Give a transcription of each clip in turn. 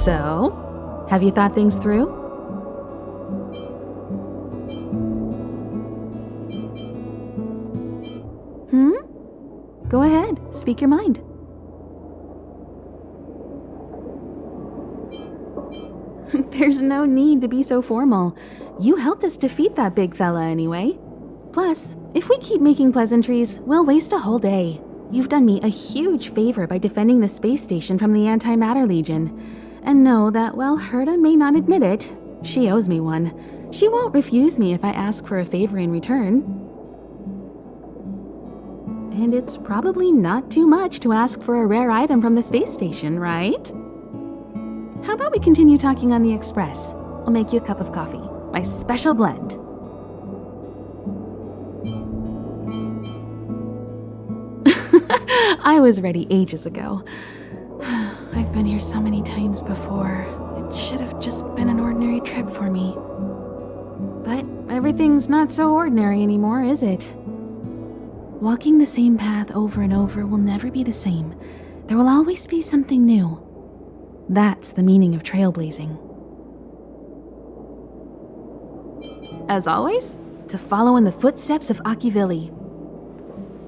So, have you thought things through? Go ahead, speak your mind. There's no need to be so formal. You helped us defeat that big fella anyway. Plus, if we keep making pleasantries, we'll waste a whole day. You've done me a huge favor by defending the space station from the Antimatter Legion. And know that while Herta may not admit it, she owes me one. She won't refuse me if I ask for a favor in return. And it's probably not too much to ask for a rare item from the space station, right? How about we continue talking on the express? I'll make you a cup of coffee, my special blend. I was ready ages ago. I've been here so many times before. It should have just been an ordinary trip for me. But everything's not so ordinary anymore, is it? Walking the same path over and over will never be the same. There will always be something new. That's the meaning of trailblazing. As always, to follow in the footsteps of Akivili.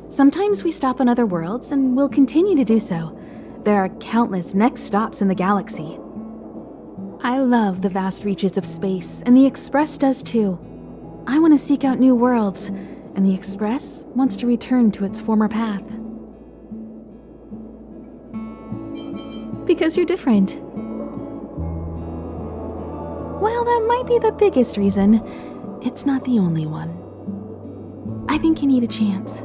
Sometimes we stop on other worlds, and we'll continue to do so. There are countless next stops in the galaxy. I love the vast reaches of space, and the Express does too. I want to seek out new worlds, and the Express wants to return to its former path. Because you're different. Well, that might be the biggest reason. It's not the only one. I think you need a chance.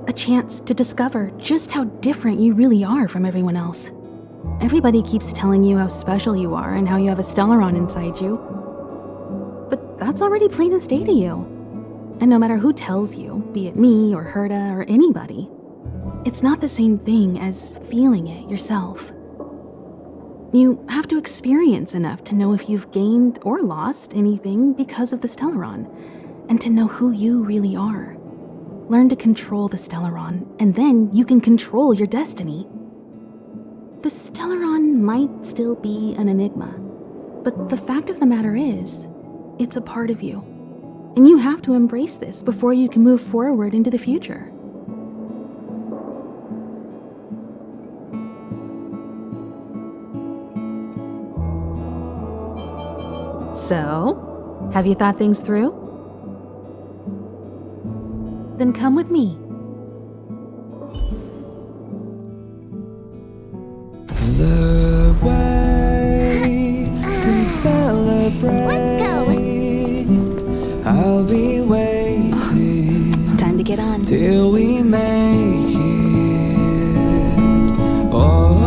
A chance to discover just how different you really are from everyone else. Everybody keeps telling you how special you are and how you have a Stellaron inside you. But that's already plain as day to you. And no matter who tells you, be it me or Herta or anybody, it's not the same thing as feeling it yourself. You have to experience enough to know if you've gained or lost anything because of the Stellaron, and to know who you really are. Learn to control the Stellaron, and then you can control your destiny. The Stellaron might still be an enigma, but the fact of the matter is, it's a part of you. And you have to embrace this before you can move forward into the future. So, have you thought things through? Then come with me. The way to celebrate. Let's go. I'll be waiting. Time to get on. Till we make it. Oh.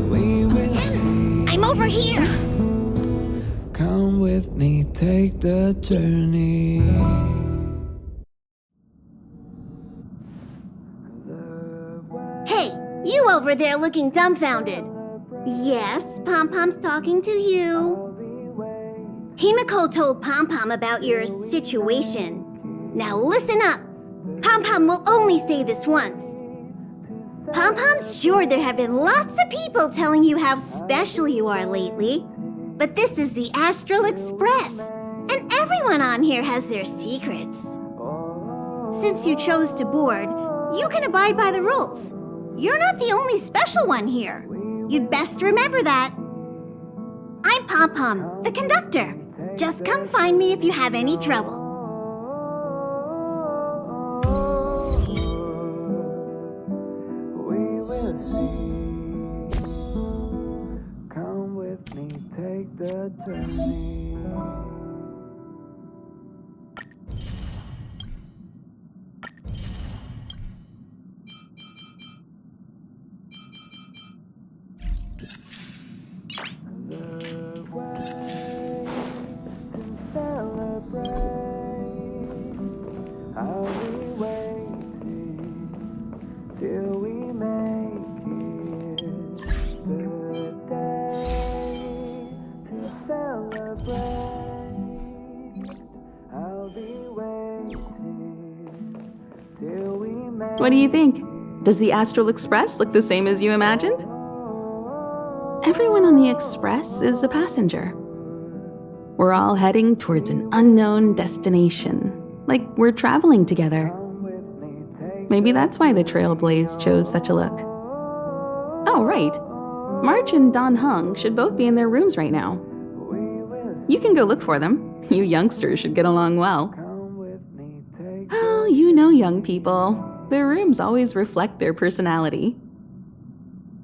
We will see. I'm over here. Come with me, take the journey. Hey, you over there looking dumbfounded. Yes, Pom-Pom's talking to you. Himeko told Pom-Pom about your situation. Now listen up. Pom-Pom will only say this once. Pom-Pom's sure there have been lots of people telling you how special you are lately. But this is the Astral Express, and everyone on here has their secrets. Since you chose to board, you can abide by the rules. You're not the only special one here. You'd best remember that. I'm Pom-Pom, the conductor. Just come find me if you have any trouble. We will see. Come with me, take the journey. What do you think? Does the Astral Express look the same as you imagined? Everyone on the Express is a passenger. We're all heading towards an unknown destination, like we're traveling together. Maybe that's why the Trailblaze chose such a look. Oh, right. March and Don Hung should both be in their rooms right now. You can go look for them. You youngsters should get along well. Oh, you know young people. Their rooms always reflect their personality.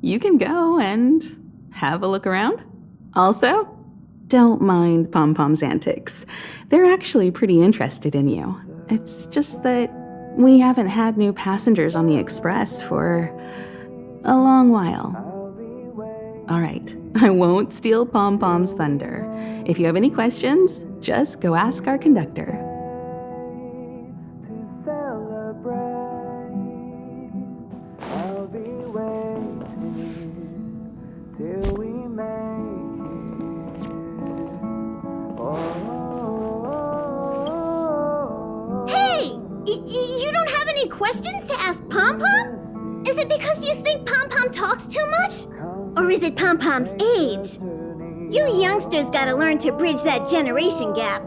You can go and have a look around. Also, don't mind Pom-Pom's antics. They're actually pretty interested in you. It's just that we haven't had new passengers on the Express for a long while. All right, I won't steal Pom-Pom's thunder. If you have any questions, just go ask our conductor. You don't have any questions to ask Pom-Pom? Is it because you think Pom-Pom talks too much? Or is it Pom-Pom's age? You youngsters gotta learn to bridge that generation gap.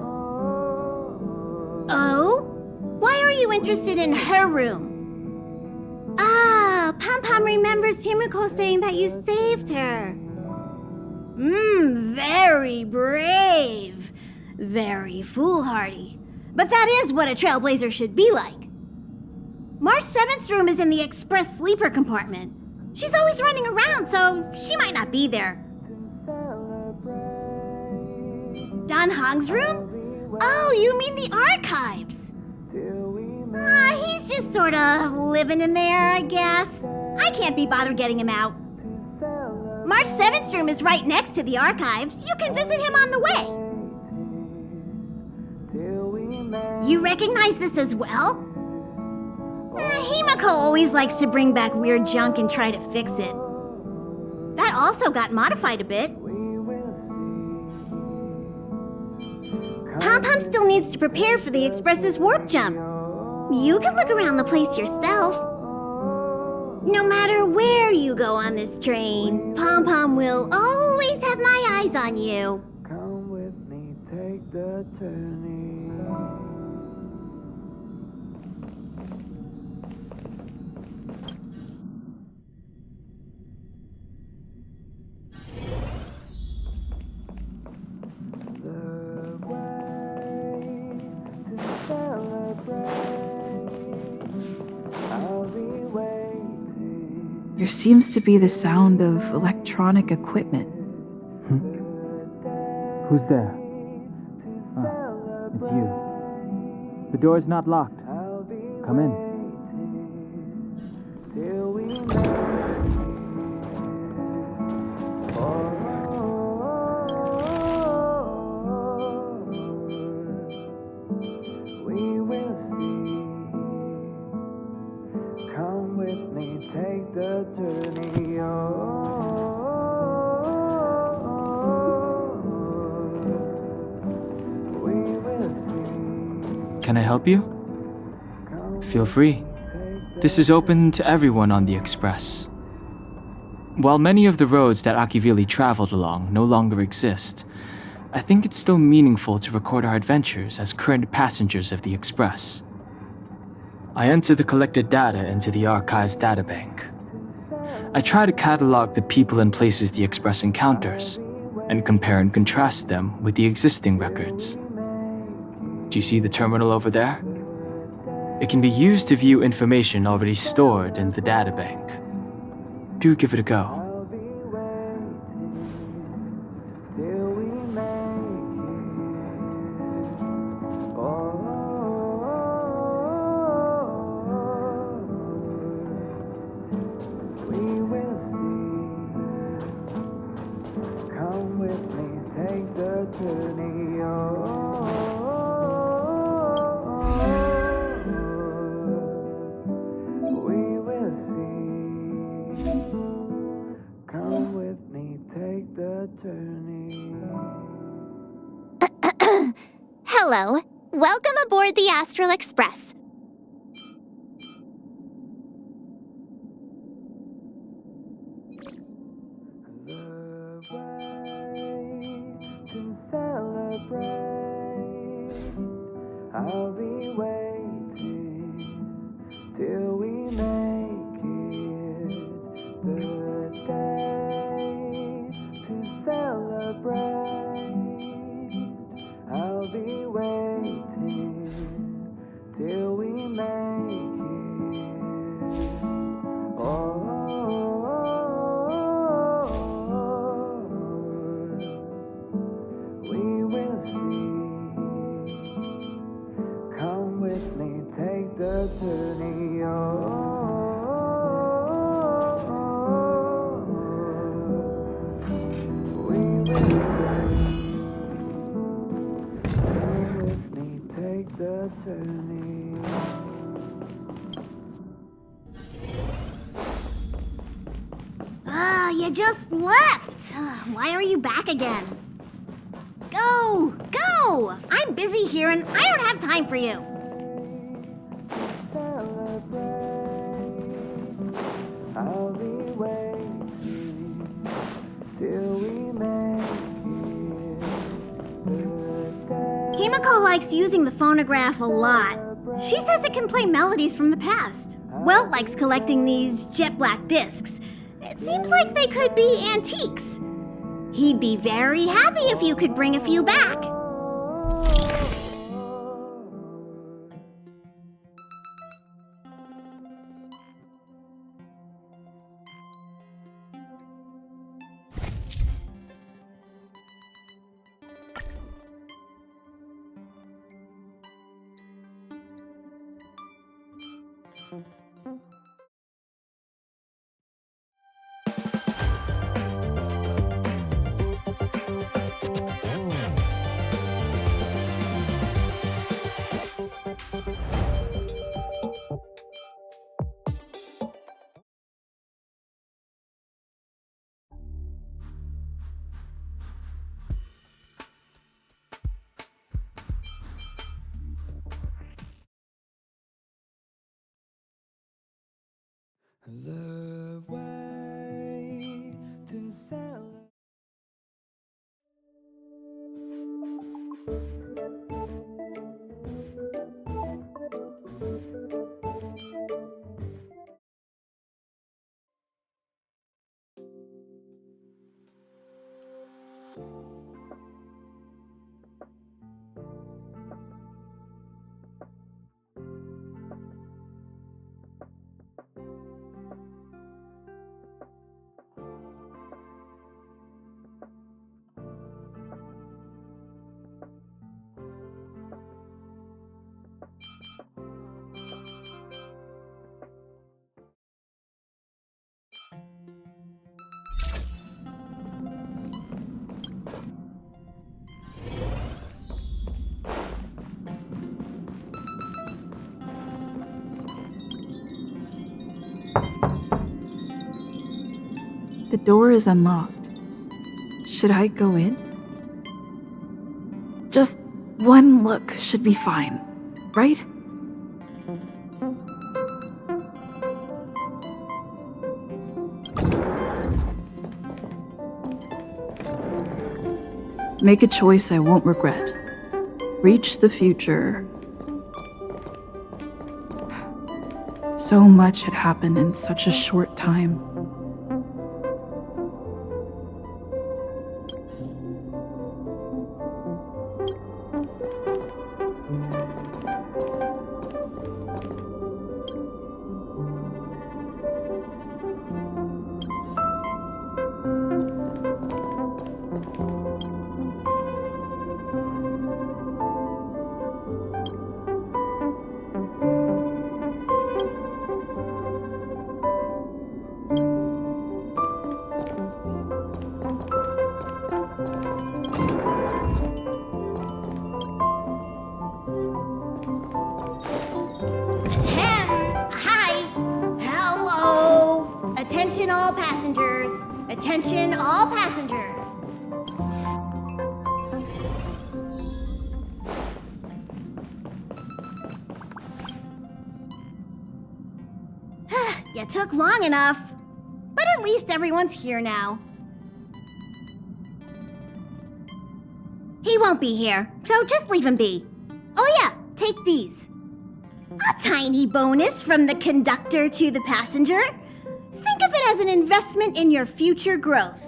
Oh? Why are you interested in her room? Ah, Pom-Pom remembers Himeko saying that you saved her. Very brave. Very foolhardy. But that is what a Trailblazer should be like. March 7th's room is in the Express sleeper compartment. She's always running around, so she might not be there. Don Hong's room? Oh, you mean the archives? He's just sort of living in there, I guess. I can't be bothered getting him out. March 7th's room is right next to the archives. You can visit him on the way. You recognize this as well? Himeko always likes to bring back weird junk and try to fix it. That also got modified a bit. Pom-Pom still needs to prepare for the Express's warp jump. You can look around the place yourself. No matter where you go on this train, Pom-Pom will always have my eyes on you. Come with me, take the journey. There seems to be the sound of electronic equipment. Who's there? Oh, it's you. The door's not locked. Come in. Can I help you? Feel free. This is open to everyone on the Express. While many of the roads that Akivili traveled along no longer exist, I think it's still meaningful to record our adventures as current passengers of the Express. I enter the collected data into the Archives databank. I try to catalog the people and places the Express encounters, and compare and contrast them with the existing records. Do you see the terminal over there? It can be used to view information already stored in the databank. Do give it a go. Hello. Welcome aboard the Astral Express. make it the day to celebrate. I'll be waiting till we make it. Oh, we will see. Come with me, take the journey. Oh, we will see. Come with me, take the journey. You just left! Why are you back again? Go! Go! I'm busy here and I don't have time for you. I'll be waiting till we make it. Himeko likes using the phonograph a lot. She says it can play melodies from the past. Welt likes collecting these jet black discs. It seems like they could be antiques. He'd be very happy if you could bring a few back. The way to celebrate. The door is unlocked. Should I go in? Just one look should be fine, right? Make a choice I won't regret. Reach the future. So much had happened in such a short time. Attention all passengers! Attention all passengers! You took long enough, but at least everyone's here now. He won't be here, so just leave him be. Oh yeah, take these. A tiny bonus from the conductor to the passenger. Think of it as an investment in your future growth.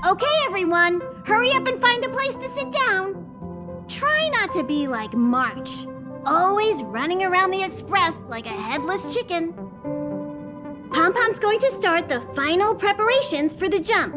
Okay, everyone, hurry up and find a place to sit down. Try not to be like March, always running around the express like a headless chicken. Pom-Pom's going to start the final preparations for the jump.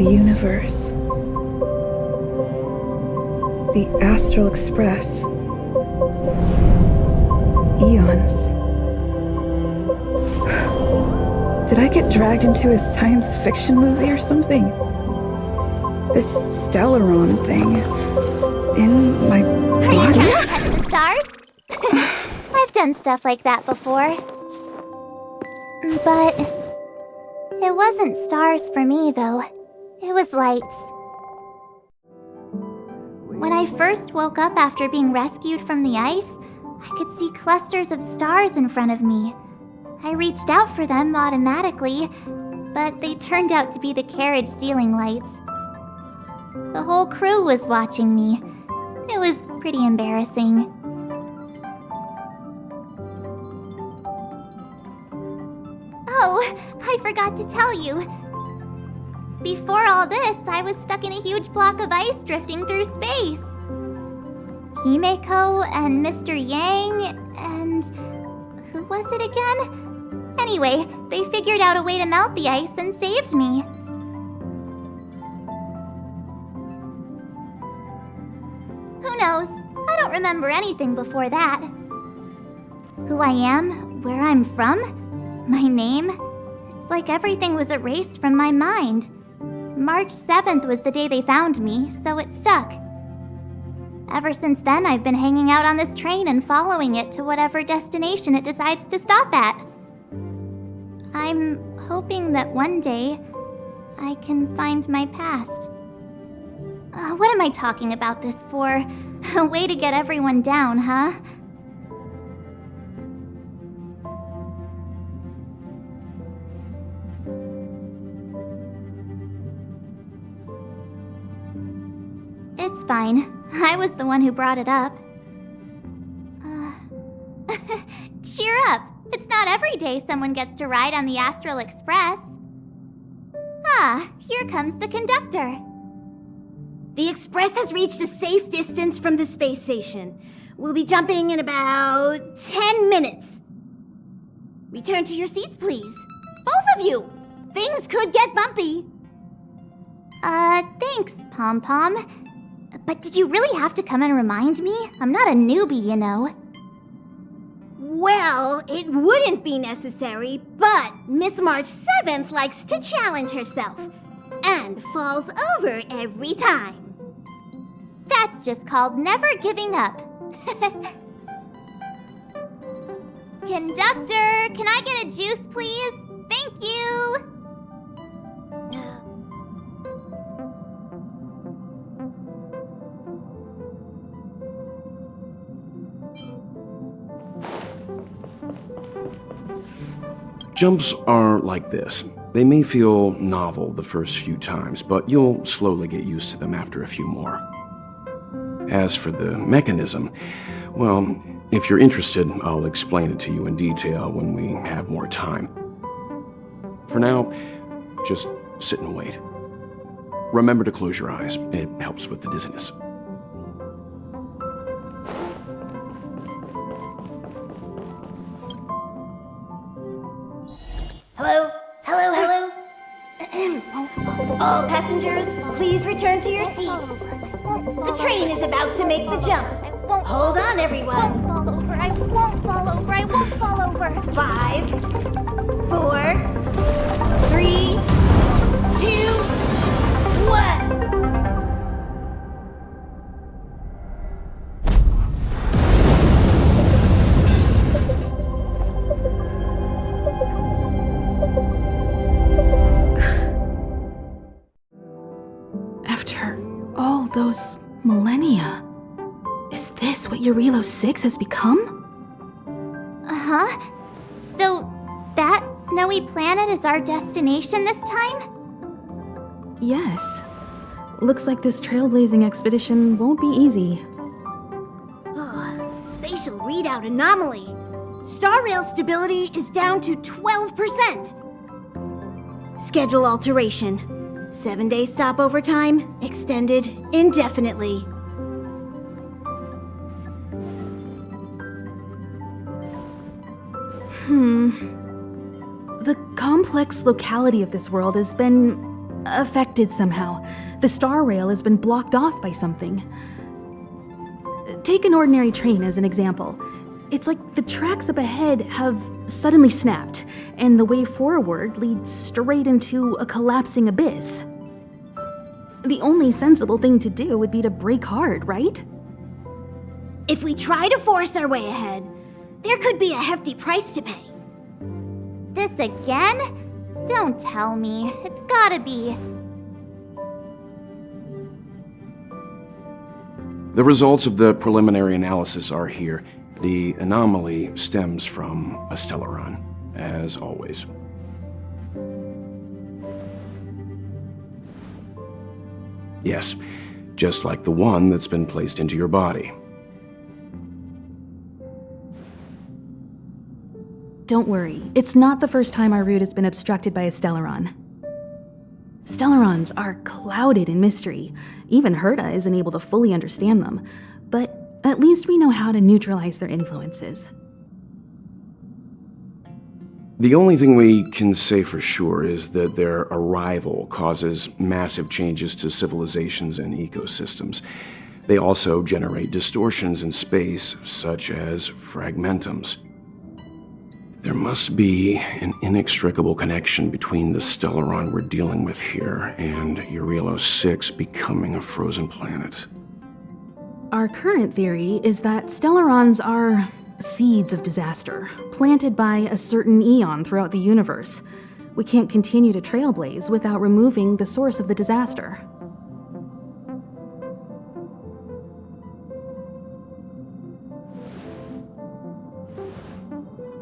The universe. The Astral Express. Eons. Did I get dragged into a science fiction movie or something? This Stellaron thing in my Are you body? trying to touch the stars? I've done stuff like that before. But it wasn't stars for me, though. It was lights. When I first woke up after being rescued from the ice, I could see clusters of stars in front of me. I reached out for them automatically, but they turned out to be the carriage ceiling lights. The whole crew was watching me. It was pretty embarrassing. Oh, I forgot to tell you. Before all this, I was stuck in a huge block of ice drifting through space. Himeko and Mr. Yang and... who was it again? Anyway, they figured out a way to melt the ice and saved me. Who knows? I don't remember anything before that. Who I am, where I'm from, my name, it's like everything was erased from my mind. March 7th was the day they found me, so it stuck. Ever since then, I've been hanging out on this train and following it to whatever destination it decides to stop at. I'm hoping that one day I can find my past. What am I talking about this for? A way to get everyone down, huh? It's fine. I was the one who brought it up. Cheer up! It's not every day someone gets to ride on the Astral Express. Ah, here comes the conductor. The express has reached a safe distance from the space station. We'll be jumping in about 10 minutes. Return to your seats, please. Both of you! Things could get bumpy. Thanks, Pom Pom. But did you really have to come and remind me? I'm not a newbie, you know. Well, it wouldn't be necessary, but Miss March 7th likes to challenge herself and falls over every time. That's just called never giving up. Conductor, can I get a juice, please? Thank you! Jumps are like this. They may feel novel the first few times, but you'll slowly get used to them after a few more. As for the mechanism, well, if you're interested, I'll explain it to you in detail when we have more time. For now, just sit and wait. Remember to close your eyes. It helps with the dizziness. Hello? Hello, hello? All passengers, please return to your seats. The train is about to make the jump. Hold on, everyone. I won't fall over. I won't fall over. I won't fall over. 5, 4, 3, 2, 1. After all those millennia, is this what Jarilo-VI has become? Uh-huh. So, that snowy planet is our destination this time? Yes. Looks like this trailblazing expedition won't be easy. Spatial readout anomaly. Star rail stability is down to 12%. Schedule alteration. 7-day stopover time extended indefinitely. The complex locality of this world has been affected somehow. The star rail has been blocked off by something. Take an ordinary train as an example. It's like the tracks up ahead have suddenly snapped, and the way forward leads straight into a collapsing abyss. The only sensible thing to do would be to brake hard, right? If we try to force our way ahead, there could be a hefty price to pay. This again? Don't tell me. It's gotta be. The results of the preliminary analysis are here. The anomaly stems from a Stellaron, as always. Yes, just like the one that's been placed into your body. Don't worry, it's not the first time our route has been obstructed by a Stellaron. Stellarons are clouded in mystery. Even Herta isn't able to fully understand them, but at least we know how to neutralize their influences. The only thing we can say for sure is that their arrival causes massive changes to civilizations and ecosystems. They also generate distortions in space, such as fragmentums. There must be an inextricable connection between the Stellaron we're dealing with here and Jarilo-VI becoming a frozen planet. Our current theory is that Stellarons are seeds of disaster, planted by a certain eon throughout the universe. We can't continue to Trailblaze without removing the source of the disaster.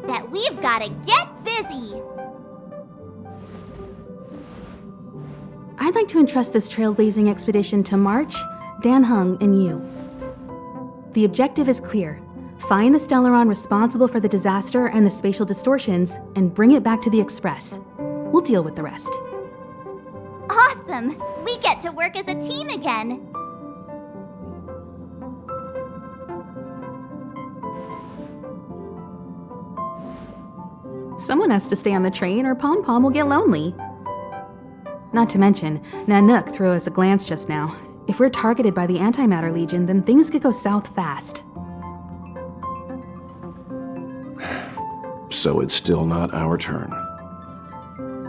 That we've gotta get busy! I'd like to entrust this trailblazing expedition to March, Dan Heng, and you. The objective is clear. Find the Stellaron responsible for the disaster and the spatial distortions, and bring it back to the Express. We'll deal with the rest. Awesome! We get to work as a team again! Someone has to stay on the train or Pom Pom will get lonely. Not to mention, Nanook threw us a glance just now. If we're targeted by the Antimatter Legion, then things could go south fast. So it's still not our turn.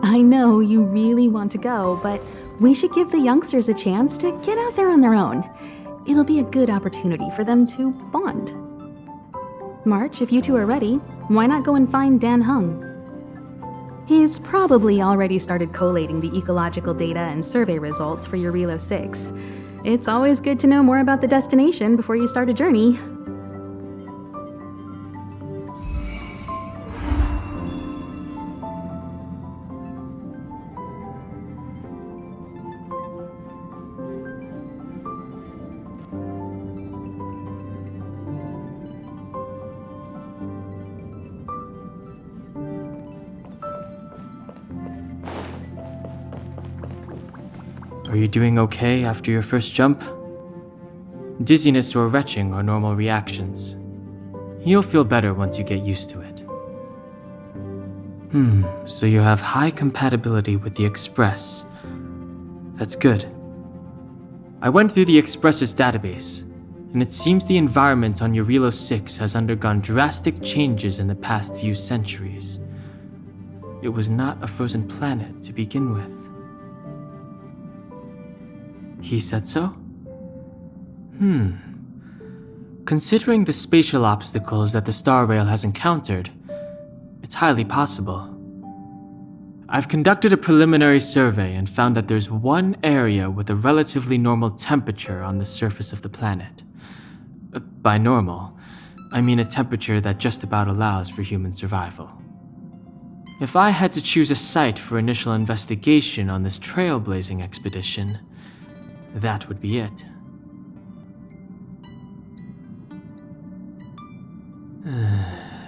I know you really want to go, but we should give the youngsters a chance to get out there on their own. It'll be a good opportunity for them to bond. March, if you two are ready, why not go and find Dan Heng? He's probably already started collating the ecological data and survey results for Jarilo-VI. It's always good to know more about the destination before you start a journey. Are you doing okay after your first jump? Dizziness or retching are normal reactions. You'll feel better once you get used to it. So you have high compatibility with the Express. That's good. I went through the Express's database, and it seems the environment on Jarilo-VI has undergone drastic changes in the past few centuries. It was not a frozen planet to begin with. He said so? Considering the spatial obstacles that the Star Rail has encountered, it's highly possible. I've conducted a preliminary survey and found that there's one area with a relatively normal temperature on the surface of the planet. By normal, I mean a temperature that just about allows for human survival. If I had to choose a site for initial investigation on this trailblazing expedition, that would be it.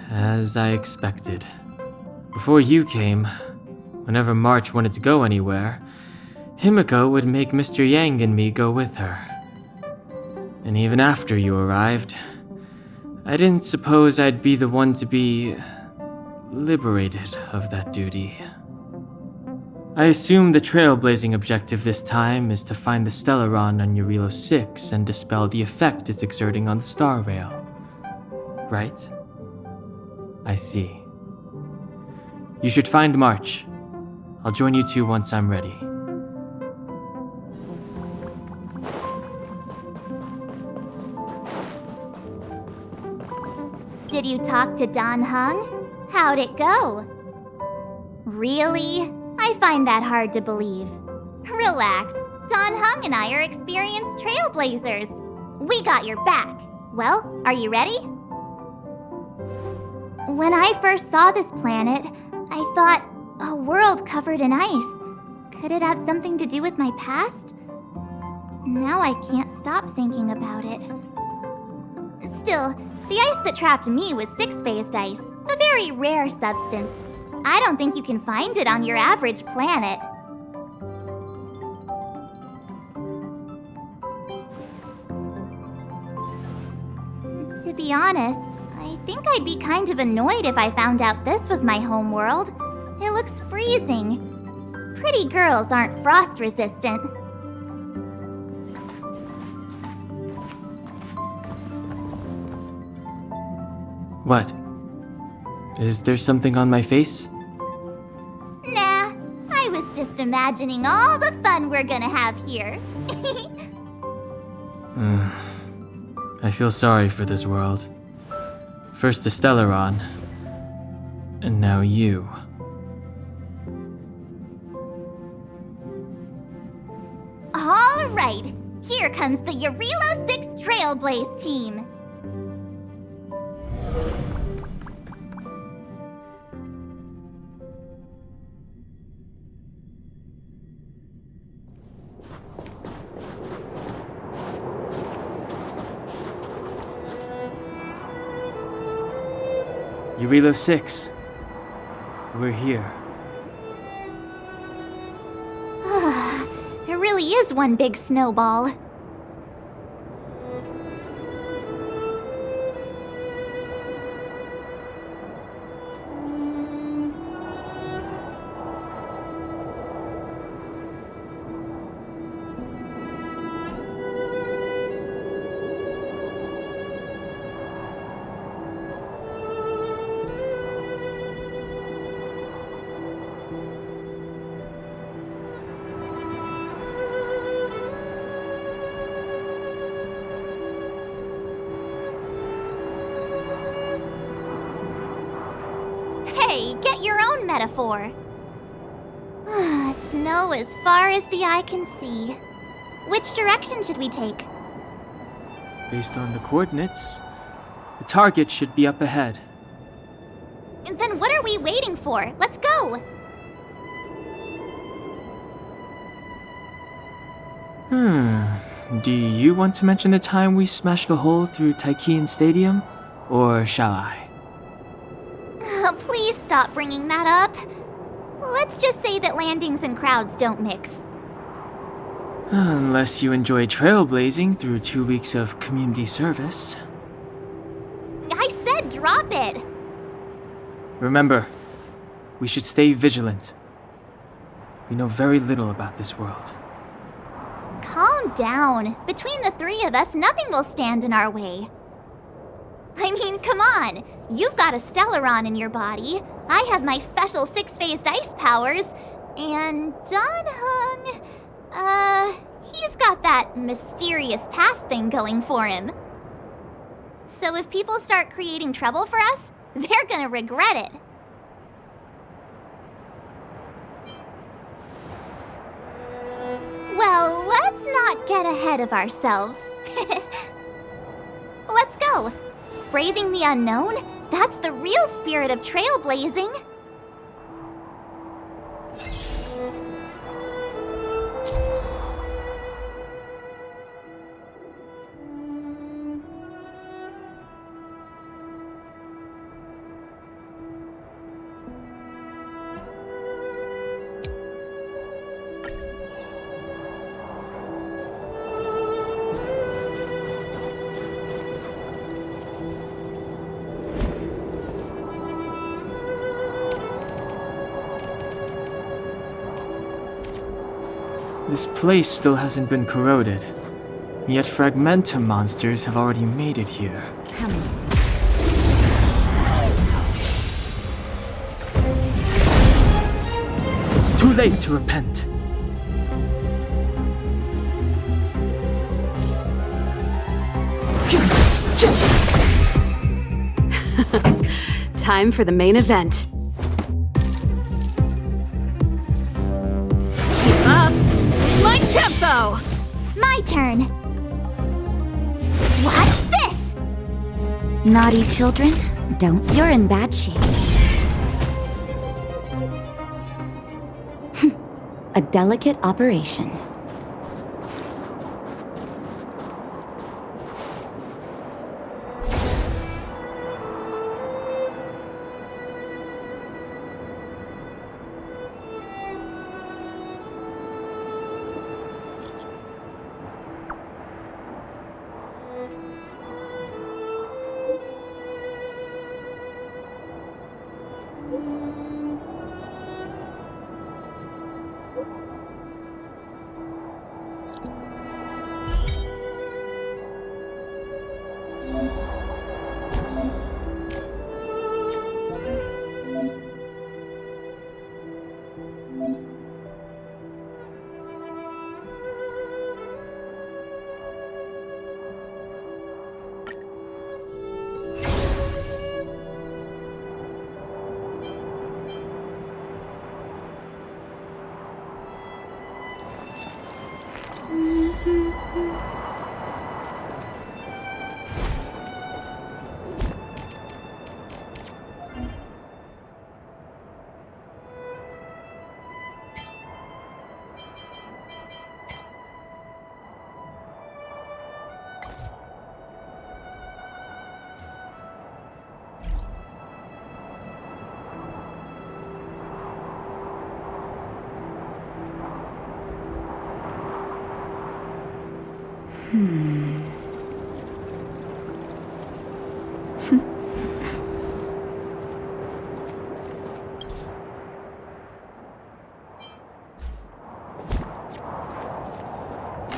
As I expected. Before you came, whenever March wanted to go anywhere, Himeko would make Mr. Yang and me go with her. And even after you arrived, I didn't suppose I'd be the one to be liberated of that duty. I assume the trailblazing objective this time is to find the Stellaron on Jarilo-VI and dispel the effect it's exerting on the Star Rail. Right? I see. You should find March. I'll join you two once I'm ready. Did you talk to Don Heng? How'd it go? Really? I find that hard to believe. Relax. Don Heng and I are experienced trailblazers. We got your back. Well, are you ready? When I first saw this planet, I thought, a world covered in ice. Could it have something to do with my past? Now I can't stop thinking about it. Still, the ice that trapped me was six-phased ice, a very rare substance. I don't think you can find it on your average planet. To be honest, I think I'd be kind of annoyed if I found out this was my home world. It looks freezing. Pretty girls aren't frost resistant. What? Is there something on my face? Nah, I was just imagining all the fun we're gonna have here. I feel sorry for this world. First the Stellaron, and now you. All right, here comes the Jarilo-VI Trailblaze team. Jarilo-VI. We're here. It really is one big snowball. Hey, get your own metaphor. Snow as far as the eye can see. Which direction should we take? Based on the coordinates, the target should be up ahead. Then what are we waiting for? Let's go! Do you want to mention the time we smashed a hole through Taikian Stadium? Or shall I? Please stop bringing that up. Let's just say that landings and crowds don't mix. Unless you enjoy trailblazing through 2 weeks of community service. I said drop it! Remember, we should stay vigilant. We know very little about this world. Calm down. Between the three of us, nothing will stand in our way. I mean, come on. You've got a Stellaron in your body. I have my special six-phased ice powers. And Don Heng, he's got that mysterious past thing going for him. So if people start creating trouble for us, they're gonna regret it. Well, let's not get ahead of ourselves. Let's go. Braving the unknown? That's the real spirit of trailblazing. This place still hasn't been corroded, yet fragmentum monsters have already made it here. Come on. It's too late to repent. Time for the main event. Keep up my tempo! My turn. Watch this! Naughty children, don't. You're in bad shape. A delicate operation.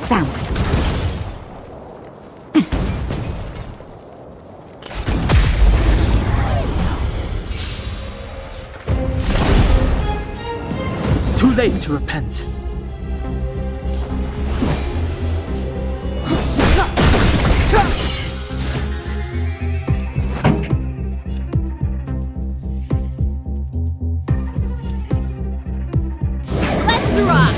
Found. It's too late to repent. Let's rock!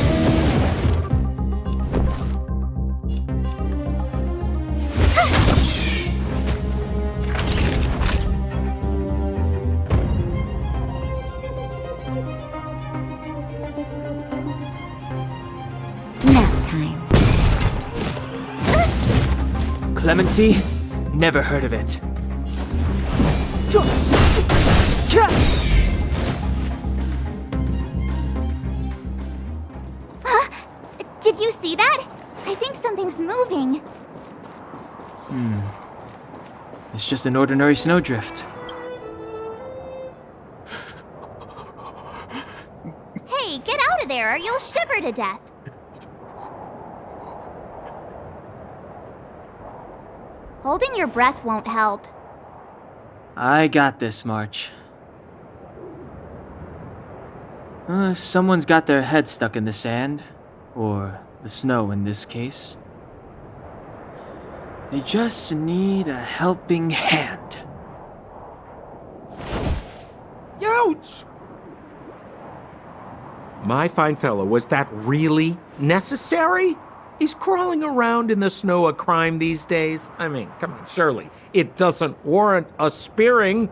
Clemency? Never heard of it. Did you see that? I think something's moving. It's just an ordinary snowdrift. Hey, get out of there or you'll shiver to death. Holding your breath won't help. I got this, March. If someone's got their head stuck in the sand, or the snow in this case, they just need a helping hand. Ouch! My fine fellow, was that really necessary? Is crawling around in the snow a crime these days? I mean, come on, surely. It doesn't warrant a spearing.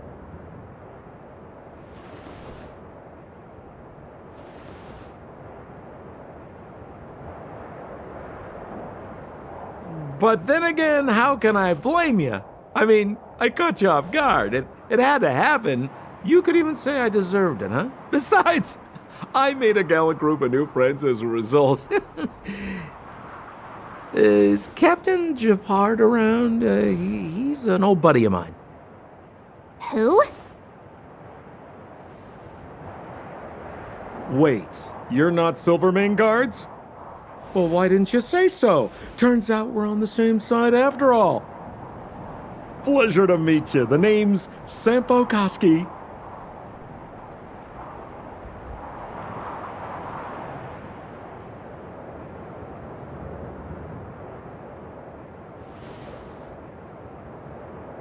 But then again, how can I blame you? I mean, I caught you off guard. It had to happen. You could even say I deserved it, huh? Besides, I made a gallant group of new friends as a result. Is Captain Gepard around? He's an old buddy of mine. Who? Wait, you're not Silvermane guards? Well, why didn't you say so? Turns out we're on the same side after all. Pleasure to meet you. The name's Sampo Koski.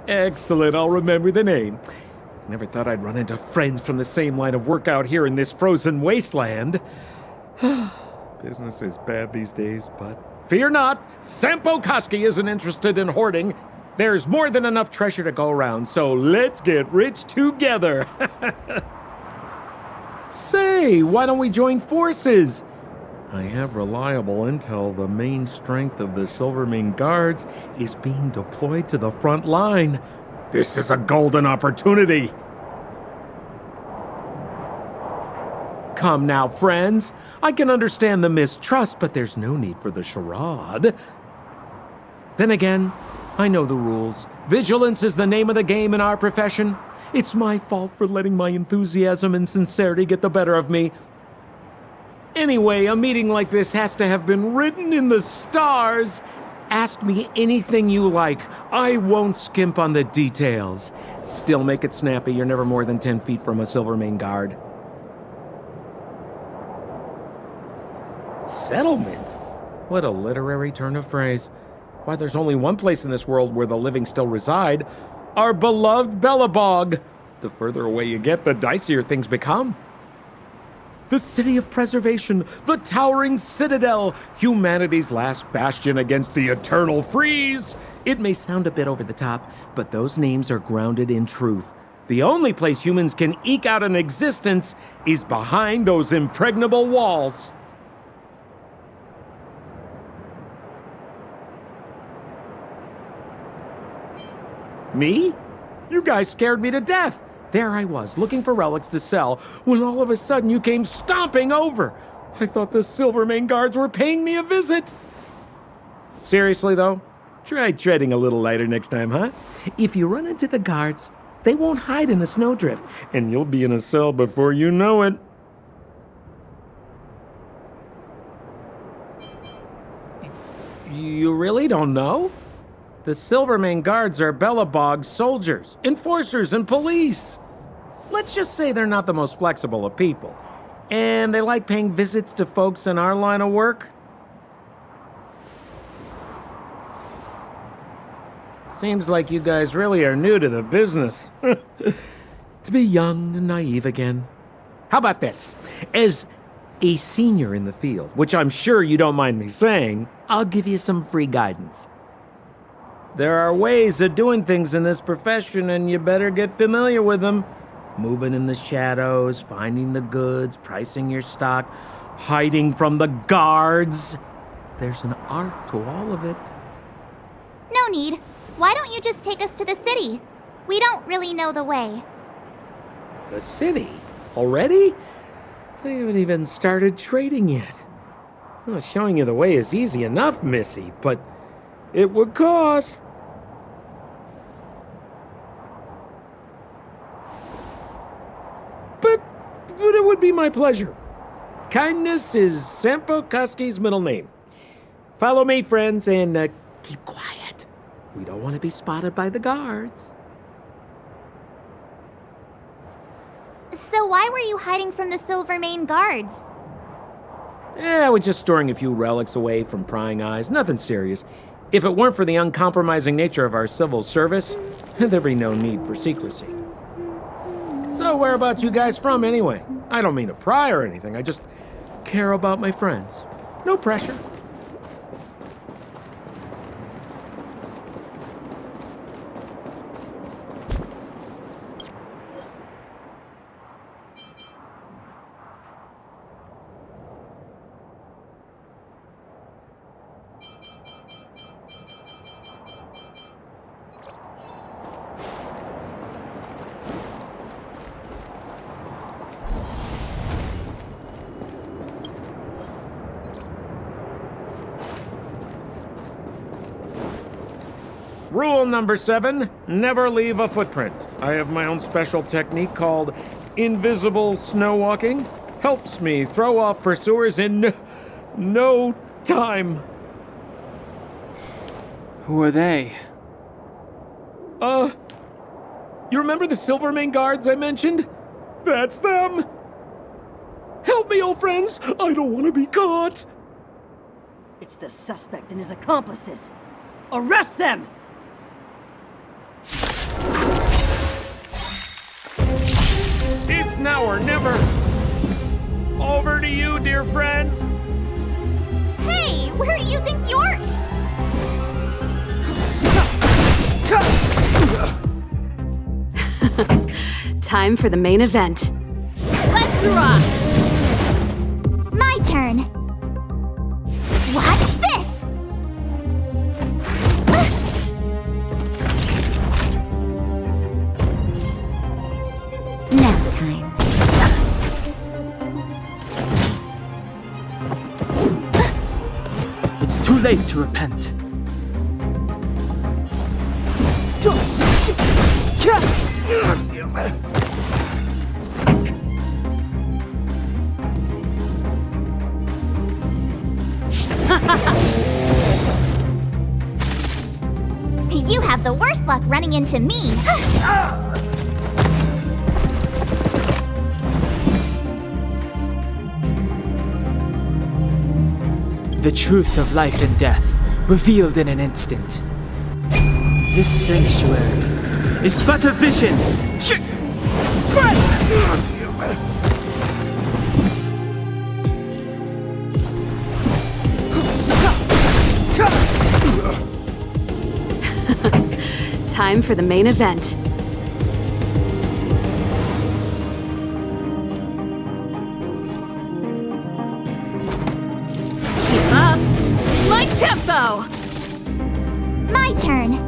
Excellent, I'll remember the name. Never thought I'd run into friends from the same line of work out here in this frozen wasteland. Business is bad these days, but fear not, Sampo Koski isn't interested in hoarding. There's more than enough treasure to go around, so let's get rich together. Say, why don't we join forces? I have reliable intel the main strength of the Silvermane Guards is being deployed to the front line. This is a golden opportunity. Come now, friends. I can understand the mistrust, but there's no need for the charade. Then again, I know the rules. Vigilance is the name of the game in our profession. It's my fault for letting my enthusiasm and sincerity get the better of me. Anyway, a meeting like this has to have been written in the stars. Ask me anything you like. I won't skimp on the details. Still make it snappy. You're never more than 10 feet from a Silvermane Guard. Settlement? What a literary turn of phrase. Why, there's only one place in this world where the living still reside. Our beloved Belobog. The further away you get, the dicier things become. The city of preservation, the towering citadel, humanity's last bastion against the eternal freeze. It may sound a bit over the top, but those names are grounded in truth. The only place humans can eke out an existence is behind those impregnable walls. Me? You guys scared me to death. There I was, looking for relics to sell, when all of a sudden you came stomping over. I thought the Silvermane Guards were paying me a visit. Seriously, though, try treading a little lighter next time, huh? If you run into the guards, they won't hide in a snowdrift, and you'll be in a cell before you know it. You really don't know? The Silvermane Guards are Belobog's soldiers, enforcers, and police. Let's just say they're not the most flexible of people. And they like paying visits to folks in our line of work. Seems like you guys really are new to the business. To be young and naive again. How about this? As a senior in the field, which I'm sure you don't mind me saying, I'll give you some free guidance. There are ways of doing things in this profession, and you better get familiar with them. Moving in the shadows, finding the goods, pricing your stock, hiding from the guards. There's an art to all of it. No need. Why don't you just take us to the city? We don't really know the way. The city? Already? They haven't even started trading yet. Well, showing you the way is easy enough, Missy, but it would cost. But it would be my pleasure. Kindness is Sampo Koski's middle name. Follow me, friends, and keep quiet. We don't want to be spotted by the guards. So why were you hiding from the Silvermane Guards? I was just storing a few relics away from prying eyes. Nothing serious. If it weren't for the uncompromising nature of our civil service, there'd be no need for secrecy. So whereabouts you guys from, anyway? I don't mean to pry or anything. I just care about my friends. No pressure. Rule number 7, never leave a footprint. I have my own special technique called invisible snow walking. Helps me throw off pursuers in no time. Who are they? You remember the Silvermane guards I mentioned? That's them! Help me, old friends! I don't want to be caught! It's the suspect and his accomplices. Arrest them! It's now or never! Over to you, dear friends! Hey, where do you think you're... Time for the main event. Let's rock! My turn. Watch this! Nap time. It's too late to repent. You have the worst luck running into me. The truth of life and death, revealed in an instant. This sanctuary is but a vision. Time for the main event. Keep up! My tempo! My turn.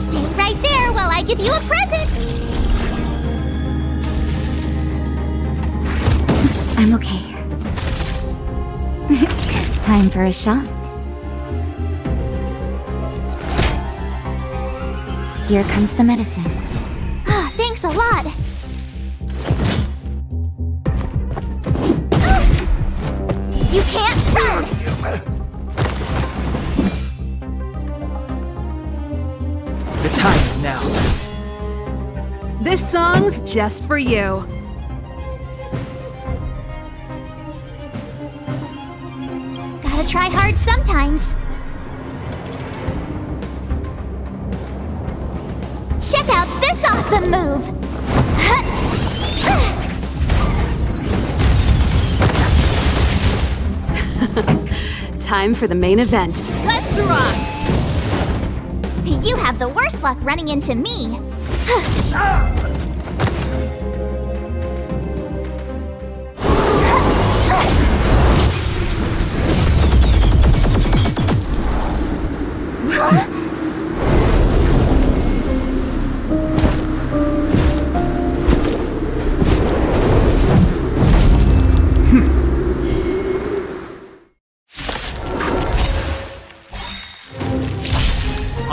Stay right there while I give you a present. I'm okay. Time for a shot. Here comes the medicine. Thanks a lot. You can't run! The time is now. This song's just for you. Gotta try hard sometimes. Check out this awesome move! Time for the main event. Let's rock! You have the worst luck running into me.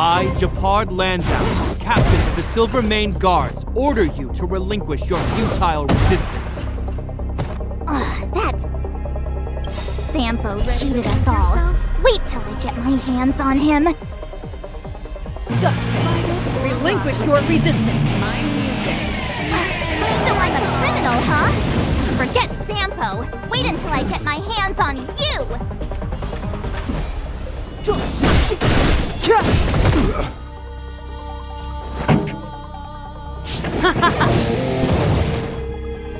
I, Gepard Landau, captain of the Silvermane Guards, order you to relinquish your futile resistance. That's... Sampo cheated us all. Wait till I get my hands on him. Suspect! Relinquish your resistance! My music. So I'm a criminal, huh? Forget Sampo. Wait until I get my hands on you!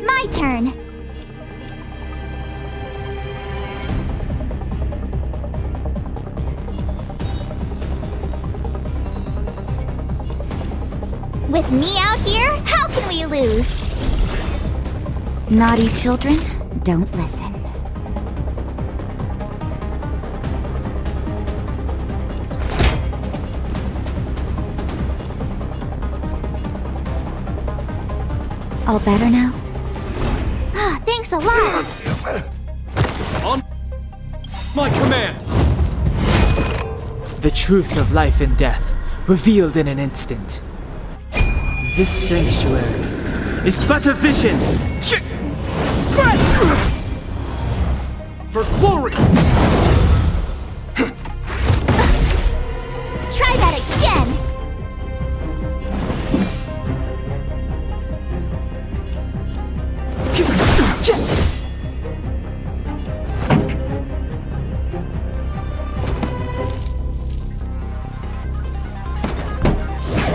My turn. With me out here, how can we lose? Naughty children, don't listen. All better now? Thanks a lot! On my command! The truth of life and death, revealed in an instant. This sanctuary is but a vision. For glory! Try that again!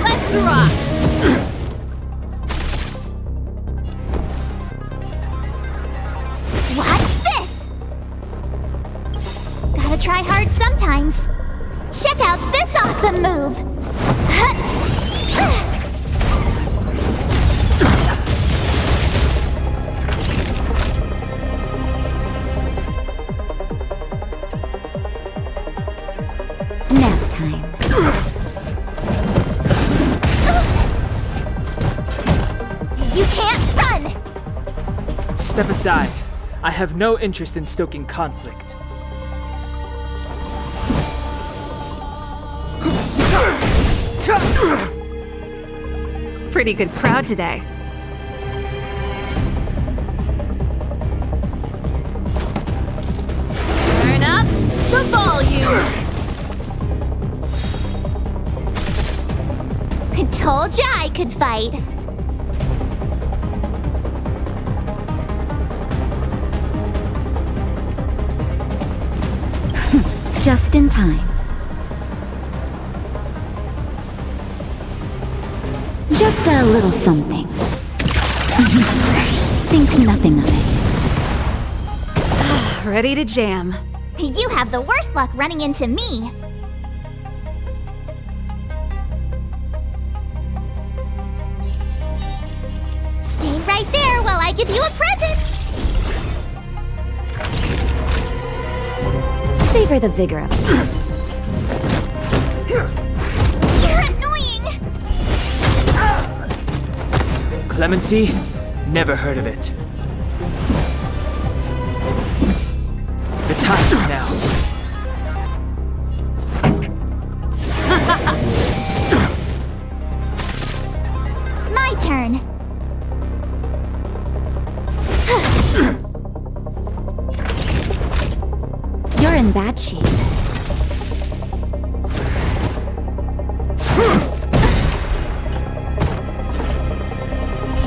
Let's rock! Watch this! Gotta try hard sometimes. Check out this awesome move! Nap time. You can't run! Step aside. I have no interest in stoking conflict. Pretty good crowd today. Turn up the volume! I told ya I could fight. Just in time. Just a little something. Think nothing of it. Ready to jam. You have the worst luck running into me. Stay right there while I give you a present. Savor the vigor of it. You're annoying! Clemency? Never heard of it. The time is now. My turn. You're in bad shape.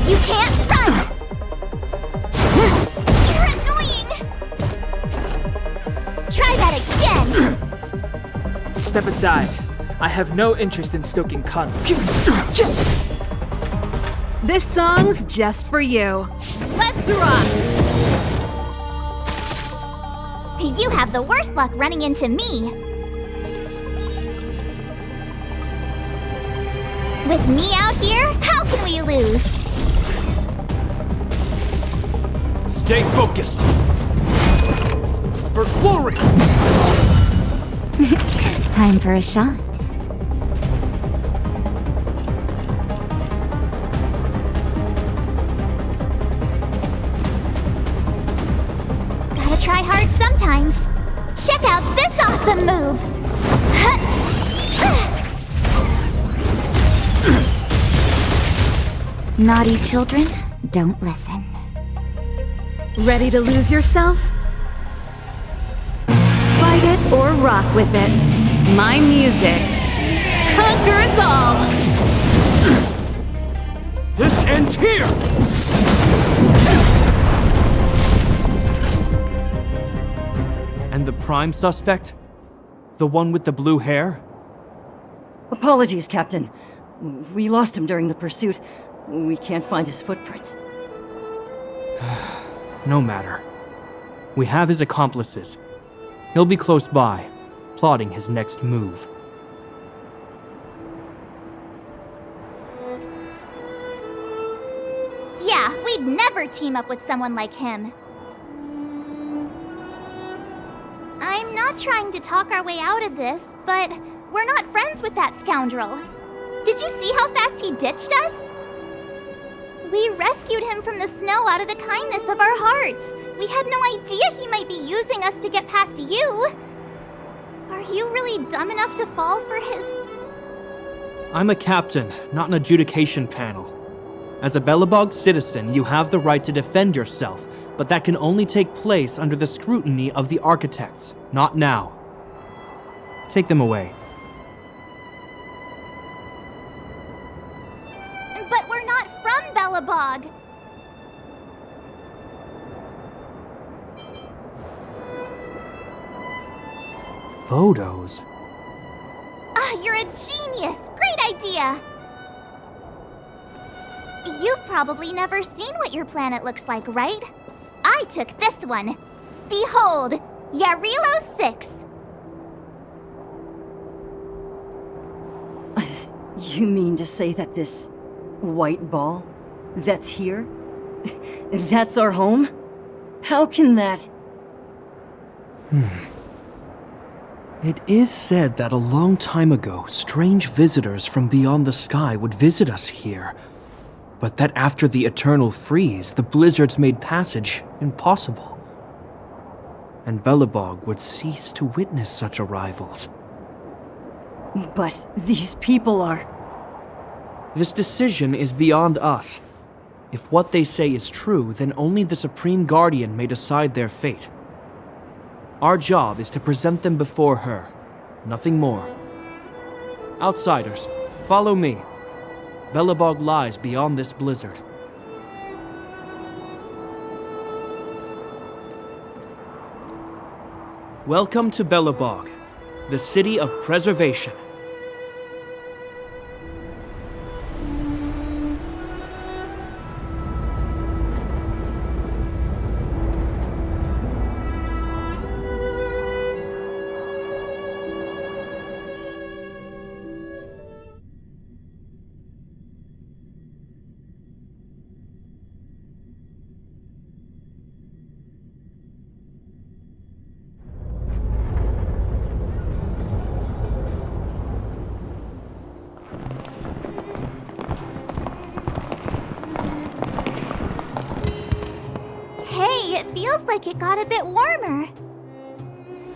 You can't run! You're annoying! Try that again! Step aside. I have no interest in stoking conflict. This song's just for you. Let's rock! You have the worst luck running into me. With me out here, how can we lose? Stay focused! For glory! Time for a shot. Gotta try hard sometimes. Check out this awesome move! Naughty children, don't listen. Ready to lose yourself? Fight it or rock with it. My music conquers all! This ends here! And the prime suspect? The one with the blue hair? Apologies, Captain. We lost him during the pursuit. We can't find his footprints. No matter. We have his accomplices. He'll be close by, plotting his next move. Yeah, we'd never team up with someone like him. I'm not trying to talk our way out of this, but we're not friends with that scoundrel. Did you see how fast he ditched us? We rescued him from the snow out of the kindness of our hearts. We had no idea he might be using us to get past you. Are you really dumb enough to fall for his... I'm a captain, not an adjudication panel. As a Belobog citizen, you have the right to defend yourself, but that can only take place under the scrutiny of the architects, not now. Take them away. But we're not from Belobog! Photos? Ah, you're a genius! Great idea! You've probably never seen what your planet looks like, right? I took this one. Behold, Jarilo-VI. You mean to say that this white ball that's here, that's our home? How can that... It is said that a long time ago, strange visitors from beyond the sky would visit us here. But that after the eternal freeze, the blizzards made passage impossible. And Belobog would cease to witness such arrivals. But these people are... This decision is beyond us. If what they say is true, then only the Supreme Guardian may decide their fate. Our job is to present them before her, nothing more. Outsiders, follow me. Belobog lies beyond this blizzard. Welcome to Belobog, the city of preservation. Hey, it feels like it got a bit warmer.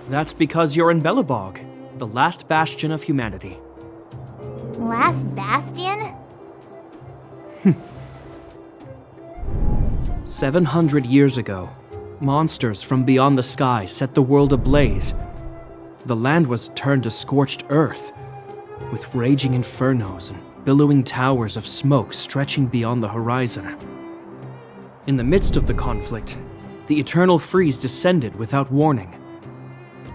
That's because you're in Belobog, the last bastion of humanity. Last bastion? 700 years ago, monsters from beyond the sky set the world ablaze. The land was turned to scorched earth, with raging infernos and billowing towers of smoke stretching beyond the horizon. In the midst of the conflict, the eternal freeze descended without warning.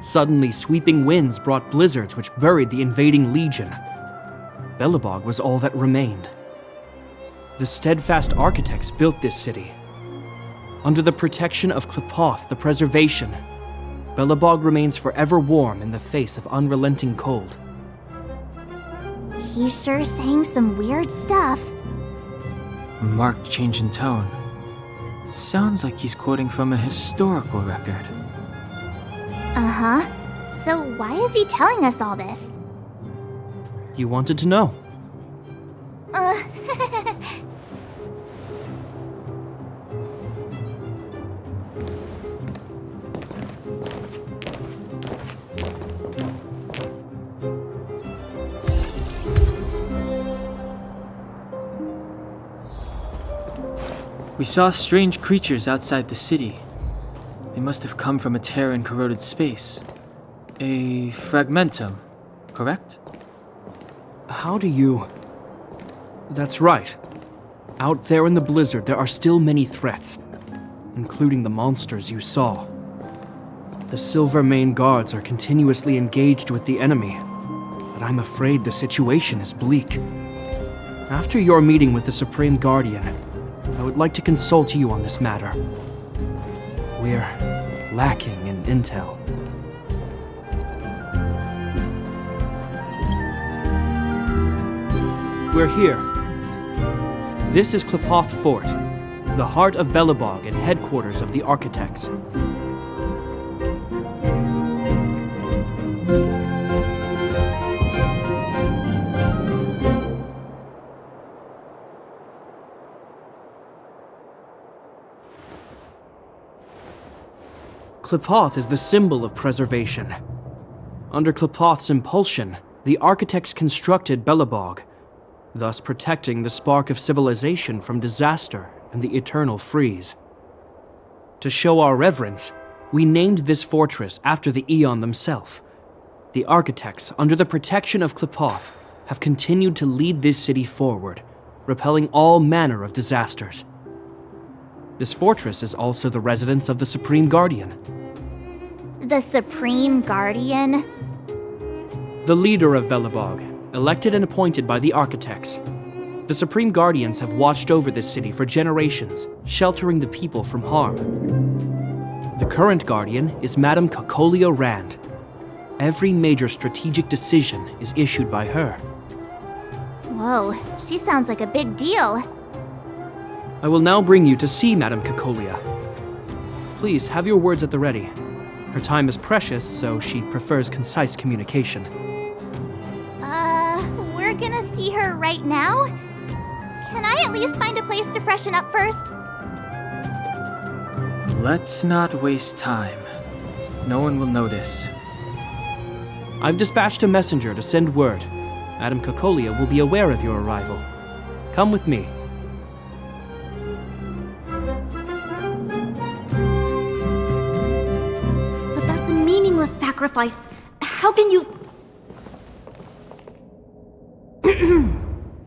Suddenly, sweeping winds brought blizzards which buried the invading legion. Belobog was all that remained. The steadfast architects built this city. Under the protection of Gepard, the preservation, Belobog remains forever warm in the face of unrelenting cold. He's sure saying some weird stuff. A marked change in tone. It sounds like he's quoting from a historical record. Uh-huh. So why is he telling us all this? You wanted to know. We saw strange creatures outside the city. They must have come from a tear in corroded space. A fragmentum, correct? How do you... That's right. Out there in the blizzard, there are still many threats, including the monsters you saw. The Silvermane guards are continuously engaged with the enemy, but I'm afraid the situation is bleak. After your meeting with the Supreme Guardian, I would like to consult you on this matter. We're lacking in intel. We're here. This is Gepard Fort, the heart of Belobog and headquarters of the architects. Gepard is the symbol of preservation. Under Gepard's impulsion, the architects constructed Belobog, thus protecting the spark of civilization from disaster and the eternal freeze. To show our reverence, we named this fortress after the Aeon themselves. The architects, under the protection of Qlipoth, have continued to lead this city forward, repelling all manner of disasters. This fortress is also the residence of the Supreme Guardian. The Supreme Guardian? The leader of Belobog, elected and appointed by the architects. The Supreme Guardians have watched over this city for generations, sheltering the people from harm. The current Guardian is Madame Cocolia Rand. Every major strategic decision is issued by her. Whoa, she sounds like a big deal. I will now bring you to see Madame Cocolia. Please have your words at the ready. Her time is precious, so she prefers concise communication. We're gonna see her right now? Can I at least find a place to freshen up first? Let's not waste time. No one will notice. I've dispatched a messenger to send word. Madame Cocolia will be aware of your arrival. Come with me. But that's a meaningless sacrifice. How can you...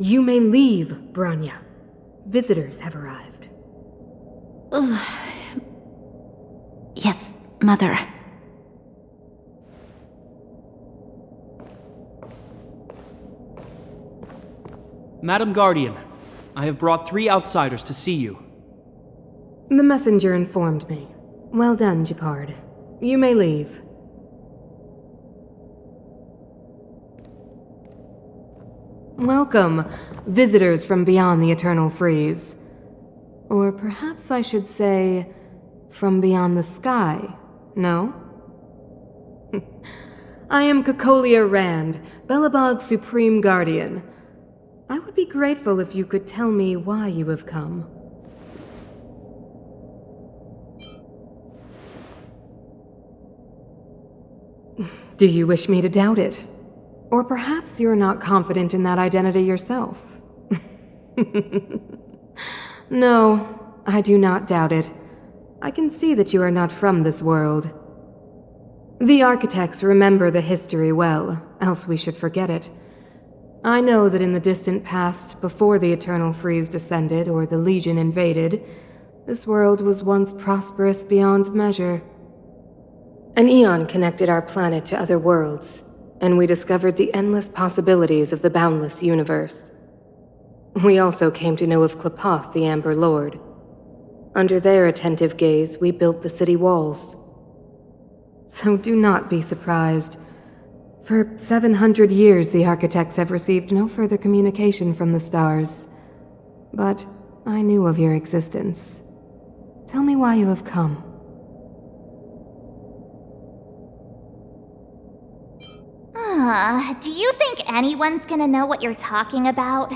You may leave, Branya. Visitors have arrived. Yes, Mother. Madam Guardian, I have brought 3 outsiders to see you. The messenger informed me. Well done, Gepard. You may leave. Welcome, visitors from beyond the eternal freeze. Or perhaps I should say, from beyond the sky, no? I am Cocolia Rand, Belobog's Supreme Guardian. I would be grateful if you could tell me why you have come. Do you wish me to doubt it? Or perhaps you're not confident in that identity yourself. No, I do not doubt it. I can see that you are not from this world. The architects remember the history well, else we should forget it. I know that in the distant past, before the Eternal Freeze descended or the Legion invaded, this world was once prosperous beyond measure. An eon connected our planet to other worlds, and we discovered the endless possibilities of the boundless universe. We also came to know of Qlipoth, the Amber Lord. Under their attentive gaze, we built the city walls. So do not be surprised. For 700 years, the architects have received no further communication from the stars. But I knew of your existence. Tell me why you have come. Do you think anyone's gonna know what you're talking about?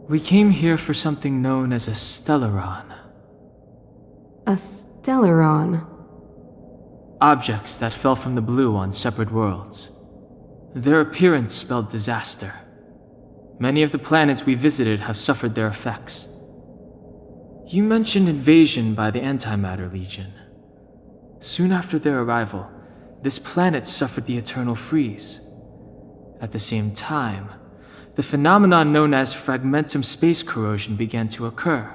We came here for something known as a Stellaron. A Stellaron? Objects that fell from the blue on separate worlds. Their appearance spelled disaster. Many of the planets we visited have suffered their effects. You mentioned invasion by the Antimatter Legion. Soon after their arrival, this planet suffered the Eternal Freeze. At the same time, the phenomenon known as fragmentum space corrosion began to occur.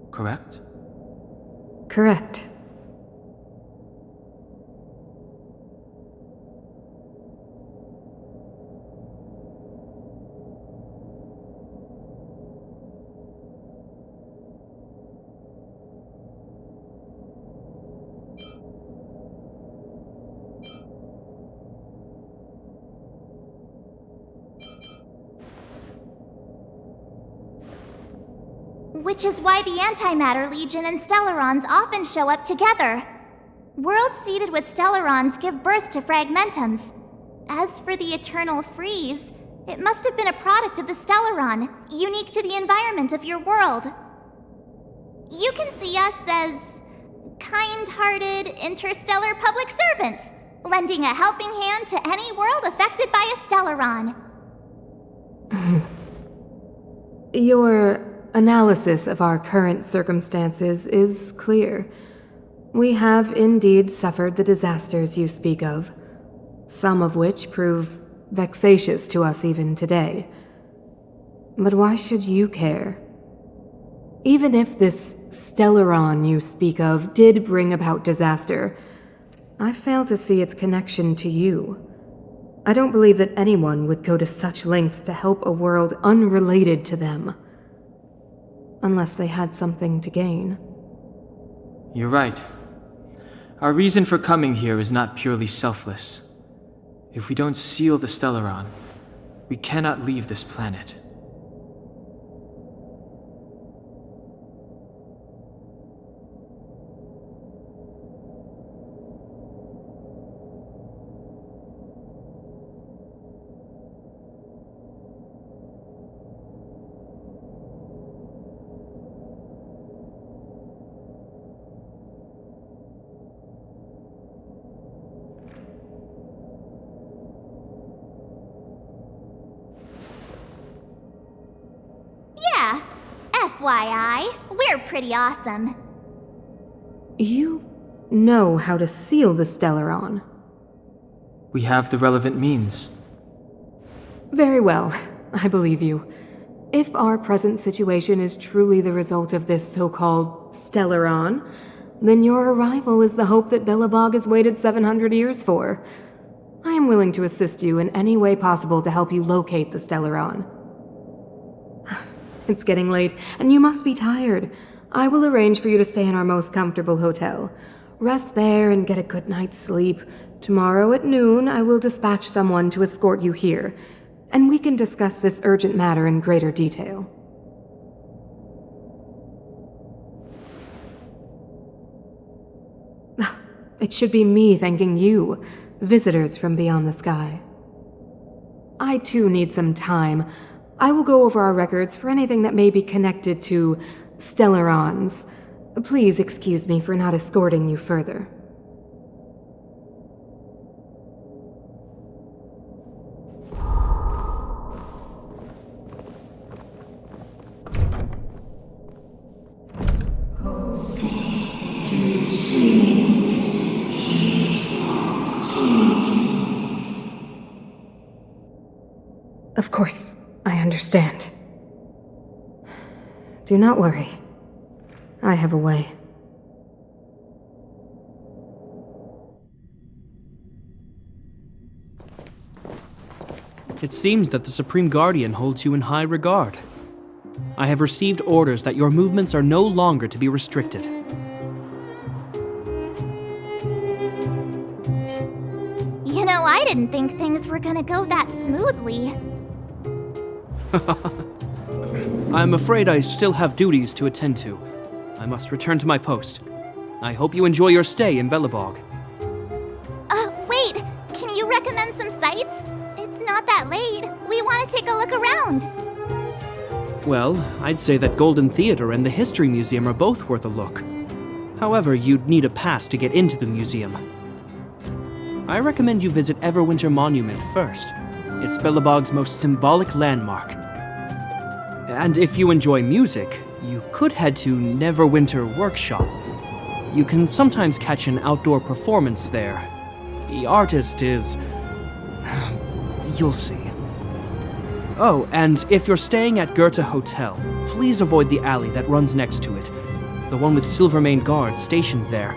Correct? Correct. Which is why the Antimatter Legion and Stellarons often show up together. Worlds seeded with Stellarons give birth to fragmentums. As for the Eternal Freeze, it must have been a product of the Stellaron, unique to the environment of your world. You can see us as kind-hearted interstellar public servants, lending a helping hand to any world affected by a Stellaron. Your analysis of our current circumstances is clear. We have indeed suffered the disasters you speak of, some of which prove vexatious to us even today. But why should you care? Even if this Stellaron you speak of did bring about disaster, I fail to see its connection to you. I don't believe that anyone would go to such lengths to help a world unrelated to them. Unless they had something to gain. You're right. Our reason for coming here is not purely selfless. If we don't seal the Stellaron, we cannot leave this planet. Yeah, FYI, we're pretty awesome. You know how to seal the Stellaron. We have the relevant means. Very well, I believe you. If our present situation is truly the result of this so-called Stellaron, then your arrival is the hope that Belobog has waited 700 years for. I am willing to assist you in any way possible to help you locate the Stellaron. It's getting late, and you must be tired. I will arrange for you to stay in our most comfortable hotel. Rest there and get a good night's sleep. Tomorrow at noon, I will dispatch someone to escort you here, and we can discuss this urgent matter in greater detail. It should be me thanking you, visitors from beyond the sky. I too need some time. I will go over our records for anything that may be connected to Stellarons. Please excuse me for not escorting you further. Of course, I understand. Do not worry. I have a way. It seems that the Supreme Guardian holds you in high regard. I have received orders that your movements are no longer to be restricted. You know, I didn't think things were gonna go that smoothly. I'm afraid I still have duties to attend to. I must return to my post. I hope you enjoy your stay in Belobog. Wait! Can you recommend some sites? It's not that late. We want to take a look around. Well, I'd say that Golden Theater and the History Museum are both worth a look. However, you'd need a pass to get into the museum. I recommend you visit Everwinter Monument first. It's Belobog's most symbolic landmark. And if you enjoy music, you could head to Neverwinter Workshop. You can sometimes catch an outdoor performance there. The artist is... you'll see. Oh, and if you're staying at Goethe Hotel, please avoid the alley that runs next to it. The one with Silvermane guards stationed there.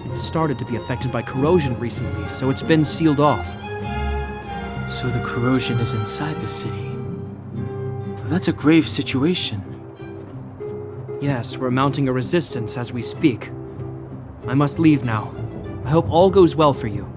It's started to be affected by corrosion recently, so it's been sealed off. So the corrosion is inside the city. That's a grave situation. Yes, we're mounting a resistance as we speak. I must leave now. I hope all goes well for you.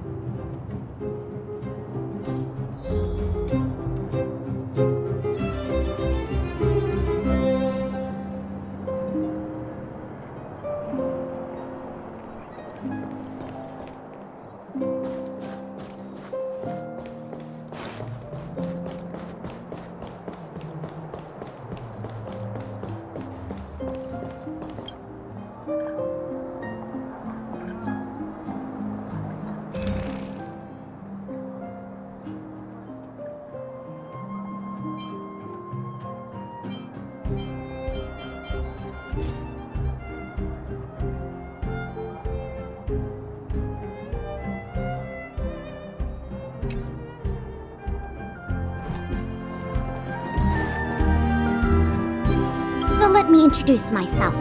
let me introduce myself.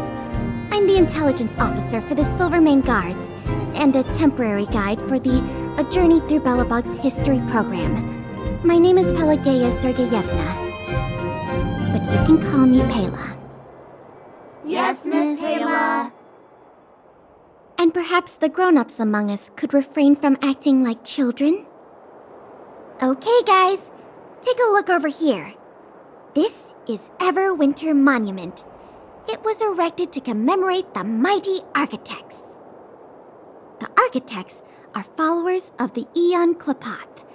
I'm the intelligence officer for the Silvermane Guards, and a temporary guide for the A Journey Through Belobog's history program. My name is Pelageya Sergeyevna, but you can call me Pela. Yes, Miss Pela. And perhaps the grown-ups among us could refrain from acting like children? Okay, guys, take a look over here. This is Everwinter Monument. It was erected to commemorate the mighty architects. The architects are followers of the Aeon Klapath.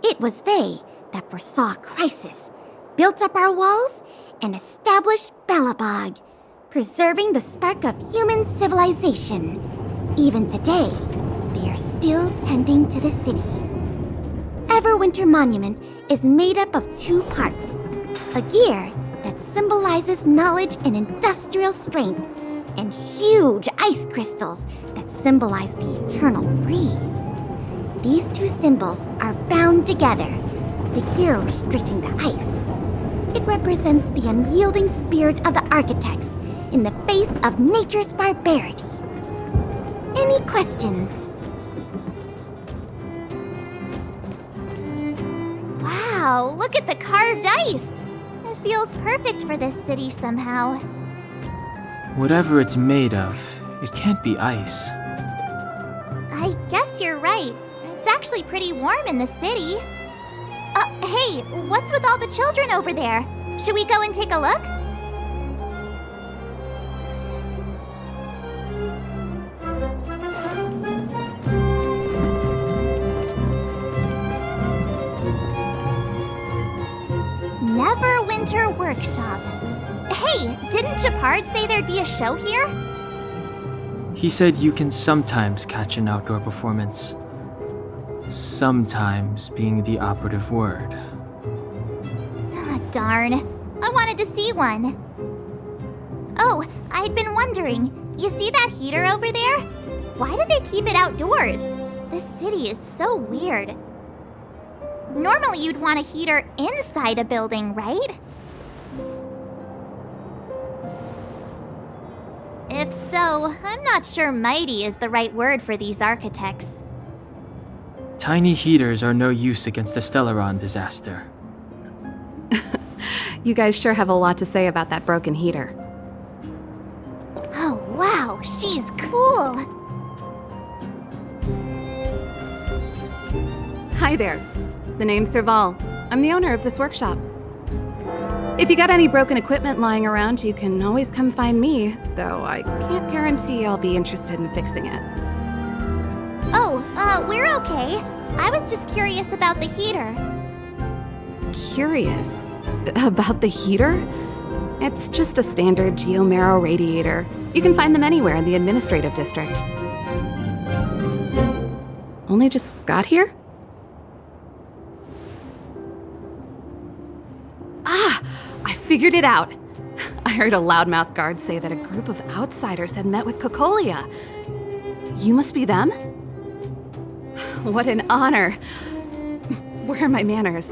It was they that foresaw crisis, built up our walls, and established Belobog, preserving the spark of human civilization. Even today, they are still tending to the city. Everwinter Monument is made up of 2 parts. A gear that symbolizes knowledge and industrial strength, and huge ice crystals that symbolize the eternal breeze. These 2 symbols are bound together, the gear restricting the ice. It represents the unyielding spirit of the architects in the face of nature's barbarity. Any questions? Wow, look at the carved ice! It feels perfect for this city somehow. Whatever it's made of, it can't be ice. I guess you're right. It's actually pretty warm in the city. Hey, what's with all the children over there? Should we go and take a look? Everwinter Workshop. Hey, didn't Gepard say there'd be a show here? He said you can sometimes catch an outdoor performance. Sometimes being the operative word. Ah, darn. I wanted to see one. Oh, I'd been wondering. You see that heater over there? Why do they keep it outdoors? This city is so weird. Normally you'd want a heater inside a building, right? If so, I'm not sure mighty is the right word for these architects. Tiny heaters are no use against the Stellaron disaster. You guys sure have a lot to say about that broken heater. Oh, wow, she's cool. Hi there. The name's Serval. I'm the owner of this workshop. If you got any broken equipment lying around, you can always come find me, though I can't guarantee I'll be interested in fixing it. Oh, we're okay. I was just curious about the heater. Curious? About the heater? It's just a standard geomarrow radiator. You can find them anywhere in the administrative district. Only just got here? Ah! I figured it out! I heard a loudmouth guard say that a group of outsiders had met with Kokolia. You must be them? What an honor. Where are my manners?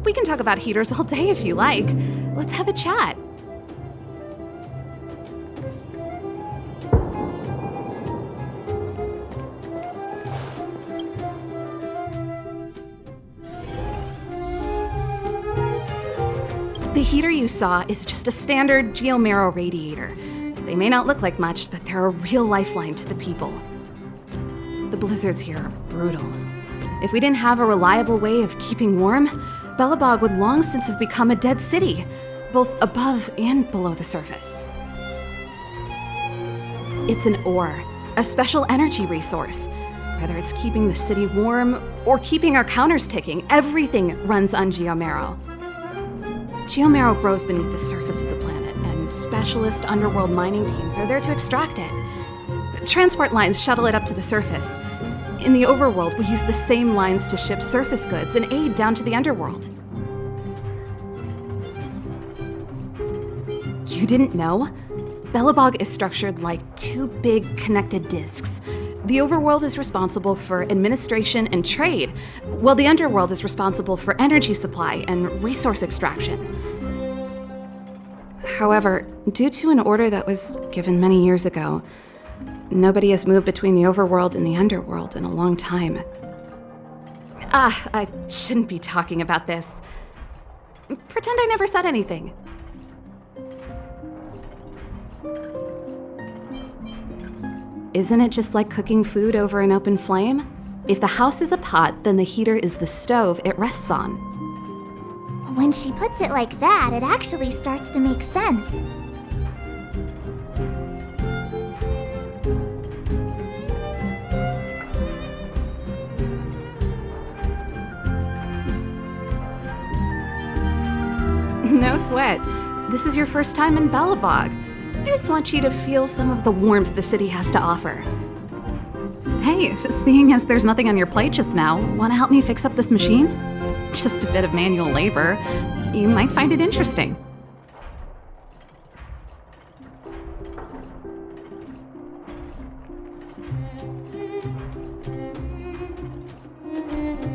We can talk about heaters all day if you like. Let's have a chat. The heater you saw is just a standard geomarrow radiator. They may not look like much, but they're a real lifeline to the people. The blizzards here are brutal. If we didn't have a reliable way of keeping warm, Belobog would long since have become a dead city, both above and below the surface. It's an ore, a special energy resource. Whether it's keeping the city warm or keeping our counters ticking, everything runs on geomarrow. Geomarrow grows beneath the surface of the planet, and specialist underworld mining teams are there to extract it. Transport lines shuttle it up to the surface. In the overworld, we use the same lines to ship surface goods and aid down to the underworld. You didn't know? Belobog is structured like 2 big connected disks. The overworld is responsible for administration and trade, while the underworld is responsible for energy supply and resource extraction. However, due to an order that was given many years ago, nobody has moved between the overworld and the underworld in a long time. I shouldn't be talking about this. Pretend I never said anything. Isn't it just like cooking food over an open flame? If the house is a pot, then the heater is the stove it rests on. When she puts it like that, it actually starts to make sense. No sweat. This is your first time in Belobog. I just want you to feel some of the warmth the city has to offer. Hey, seeing as there's nothing on your plate just now, want to help me fix up this machine? Just a bit of manual labor. You might find it interesting.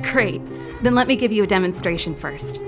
Great. Then let me give you a demonstration first.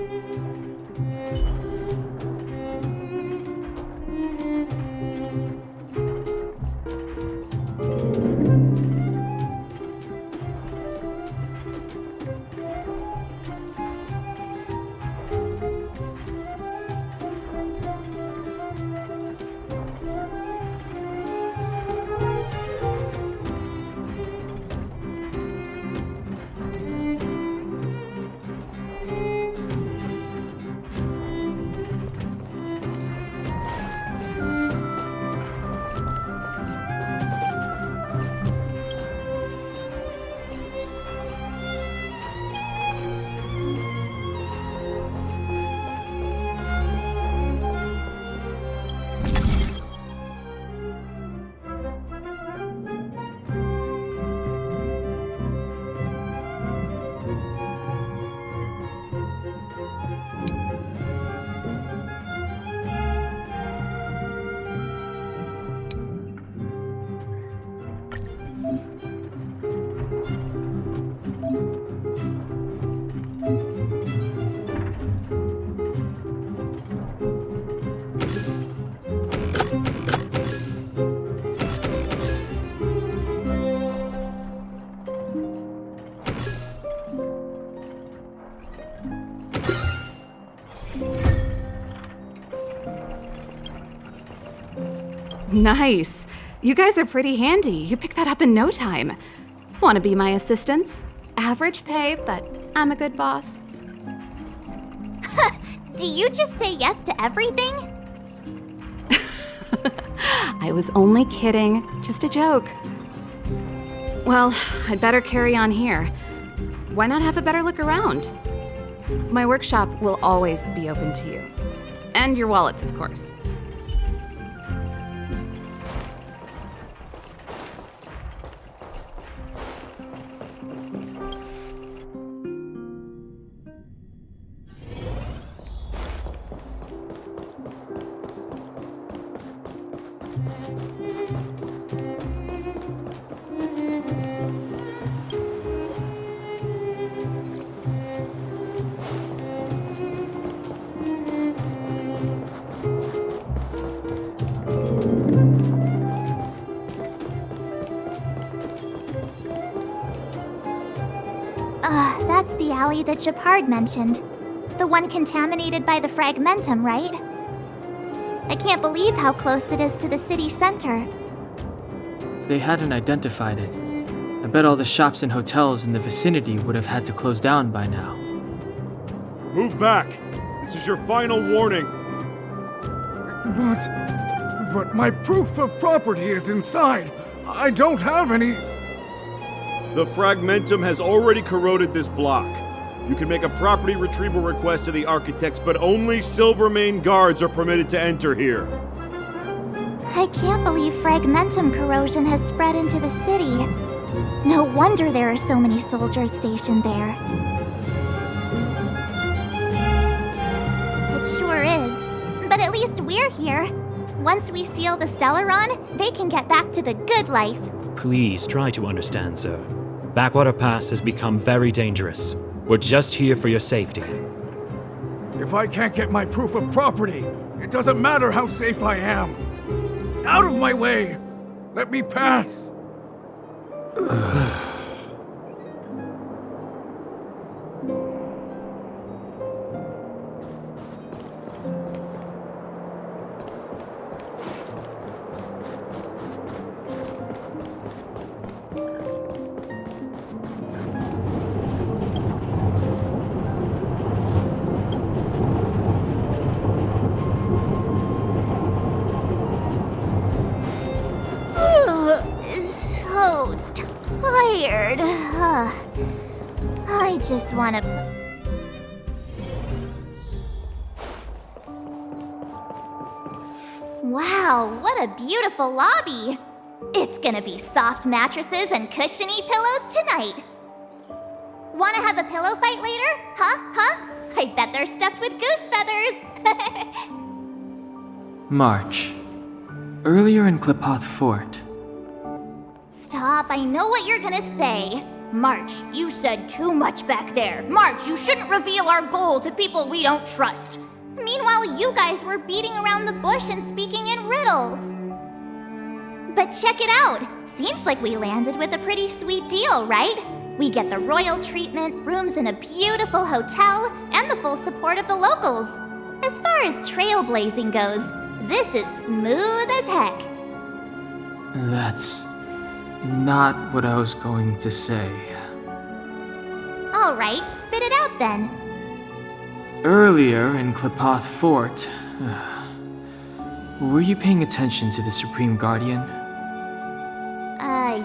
Nice. You guys are pretty handy. You picked that up in no time. Want to be my assistants? Average pay, but I'm a good boss. Do you just say yes to everything? I was only kidding. Just a joke. Well, I'd better carry on here. Why not have a better look around? My workshop will always be open to you. And your wallets, of course. That's the alley that Gepard mentioned. The one contaminated by the fragmentum, right? I can't believe how close it is to the city center. They hadn't identified it. I bet all the shops and hotels in the vicinity would have had to close down by now. Move back! This is your final warning! But my proof of property is inside. I don't have any... The fragmentum has already corroded this block. You can make a property retrieval request to the architects, but only Silvermane guards are permitted to enter here. I can't believe fragmentum corrosion has spread into the city. No wonder there are so many soldiers stationed there. It sure is. But at least we're here. Once we seal the Stellaron, they can get back to the good life. Please try to understand, sir. Backwater Pass has become very dangerous. We're just here for your safety. If I can't get my proof of property, It doesn't matter how safe I am. Out of my way! Let me pass! So tired. I just wanna... Wow, what a beautiful lobby! It's gonna be soft mattresses and cushiony pillows tonight. Wanna have a pillow fight later? Huh? I bet they're stuffed with goose feathers! March. Earlier in Gepard Fort. Stop, I know what you're gonna say. March, you said too much back there. March, you shouldn't reveal our goal to people we don't trust. Meanwhile, you guys were beating around the bush and speaking in riddles. But check it out. Seems like we landed with a pretty sweet deal, right? We get the royal treatment, rooms in a beautiful hotel, and the full support of the locals. As far as trailblazing goes, this is smooth as heck. That's not what I was going to say. Alright, spit it out then. Earlier in Gepard Fort, were you paying attention to the Supreme Guardian?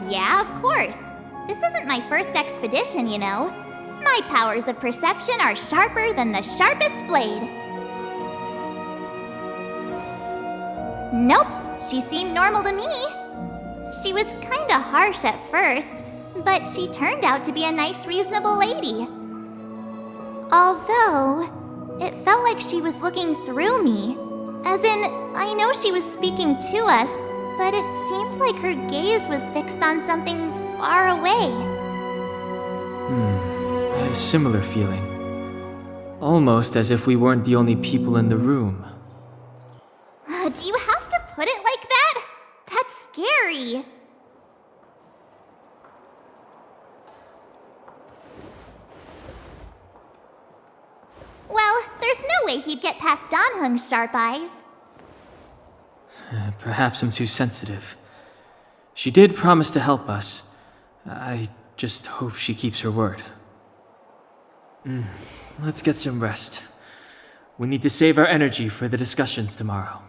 Yeah, of course. This isn't my first expedition, you know. My powers of perception are sharper than the sharpest blade. Nope, she seemed normal to me. She was kinda harsh at first, but she turned out to be a nice, reasonable lady. Although, it felt like she was looking through me. As in, I know she was speaking to us, but it seemed like her gaze was fixed on something far away. I had a similar feeling. Almost as if we weren't the only people in the room. Do you have to put it like that? That's scary. Well, there's no way he'd get past Dan Heng's sharp eyes. Perhaps I'm too sensitive. She did promise to help us. I just hope she keeps her word. Let's get some rest. We need to save our energy for the discussions tomorrow.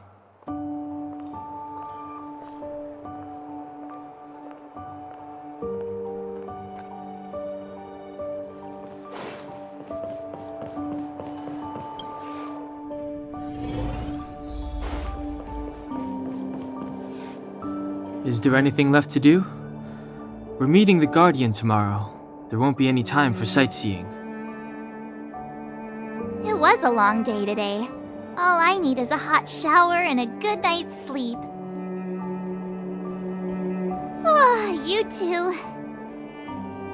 Is there anything left to do? We're meeting the Guardian tomorrow. There won't be any time for sightseeing. It was a long day today. All I need is a hot shower and a good night's sleep. You too.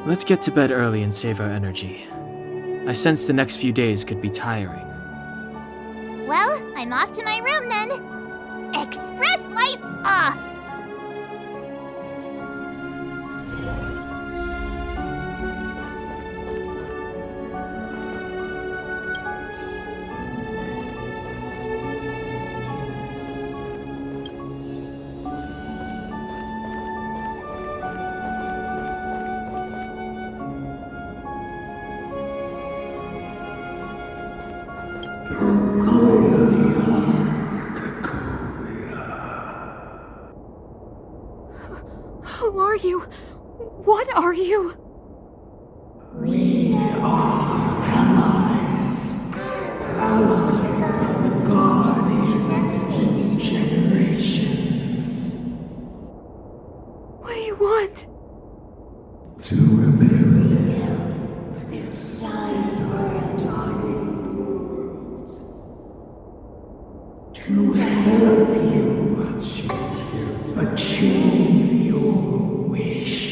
Let's get to bed early and save our energy. I sense the next few days could be tiring. Well, I'm off to my room then. Express lights off! Who are you? What are you? We are allies. Allies of the Guardians in generations. What do you want? To rebuild its size to help you achieve your wish.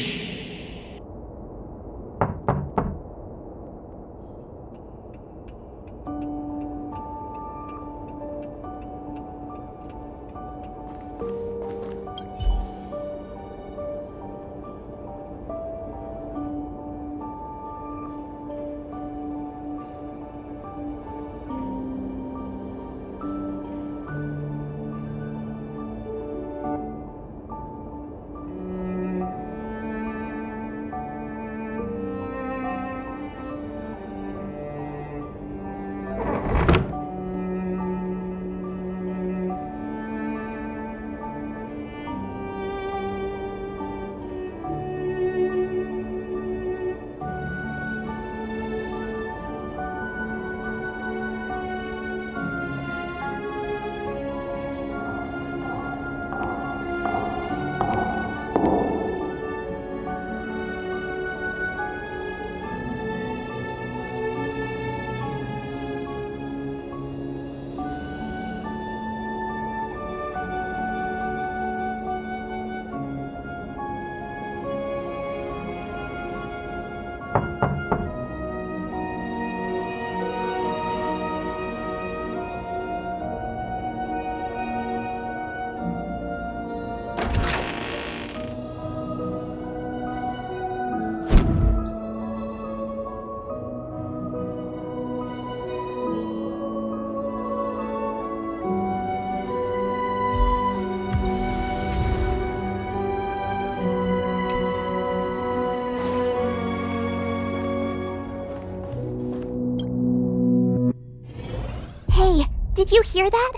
Hey, did you hear that?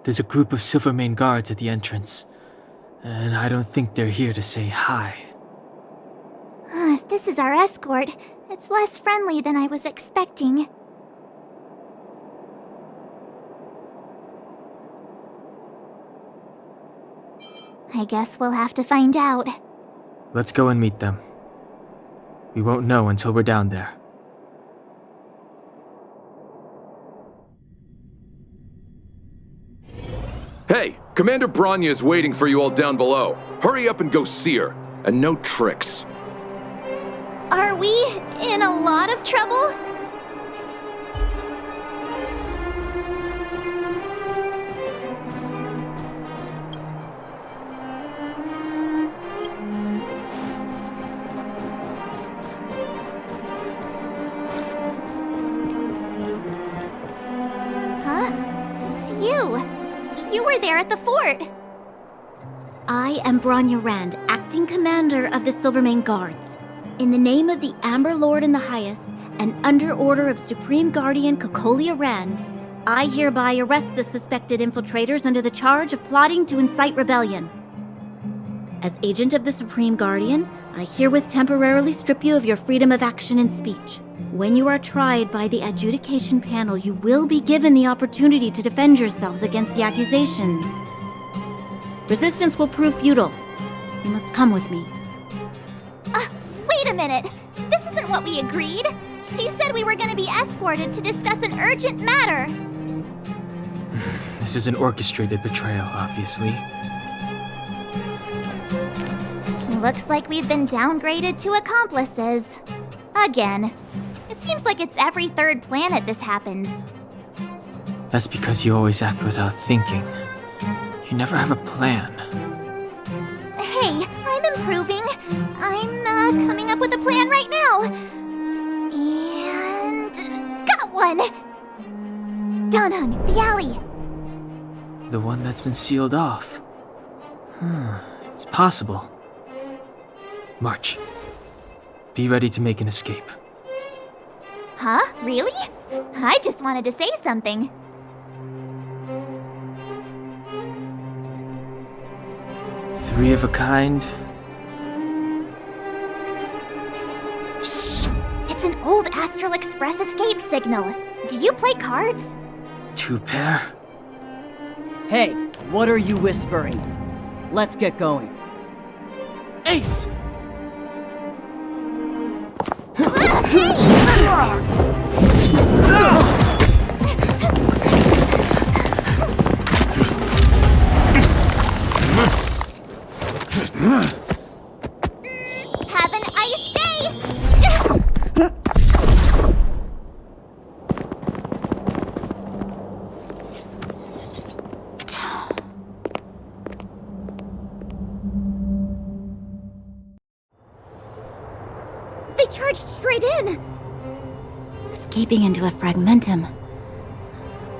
There's a group of Silvermane guards at the entrance, and I don't think they're here to say hi. If this is our escort, it's less friendly than I was expecting. I guess we'll have to find out. Let's go and meet them. We won't know until we're down there. Hey, Commander Bronya is waiting for you all down below. Hurry up and go see her. And no tricks. Are we in a lot of trouble? Huh? It's you. You were there at the fort. I am Bronya Rand, acting commander of the Silvermane Guards. In the name of the Amber Lord in the Highest, and under order of Supreme Guardian Kokolia Rand, I hereby arrest the suspected infiltrators under the charge of plotting to incite rebellion. As agent of the Supreme Guardian, I herewith temporarily strip you of your freedom of action and speech. When you are tried by the adjudication panel, you will be given the opportunity to defend yourselves against the accusations. Resistance will prove futile. You must come with me. Wait a minute! This isn't what we agreed! She said we were gonna be escorted to discuss an urgent matter! This is an orchestrated betrayal, obviously. Looks like we've been downgraded to accomplices. Again. It seems like it's every third planet this happens. That's because you always act without thinking. You never have a plan. Hey, I'm improving. I'm coming up with a plan right now. And got one! Donhung, the alley. The one that's been sealed off. It's possible. March. Be ready to make an escape. Huh? Really? I just wanted to say something. Three of a kind. Shh! It's an old Astral Express escape signal. Do you play cards? Two pair? Hey, what are you whispering? Let's get going. Ace! Have an ice day! They charged straight in! Escaping into a fragmentum.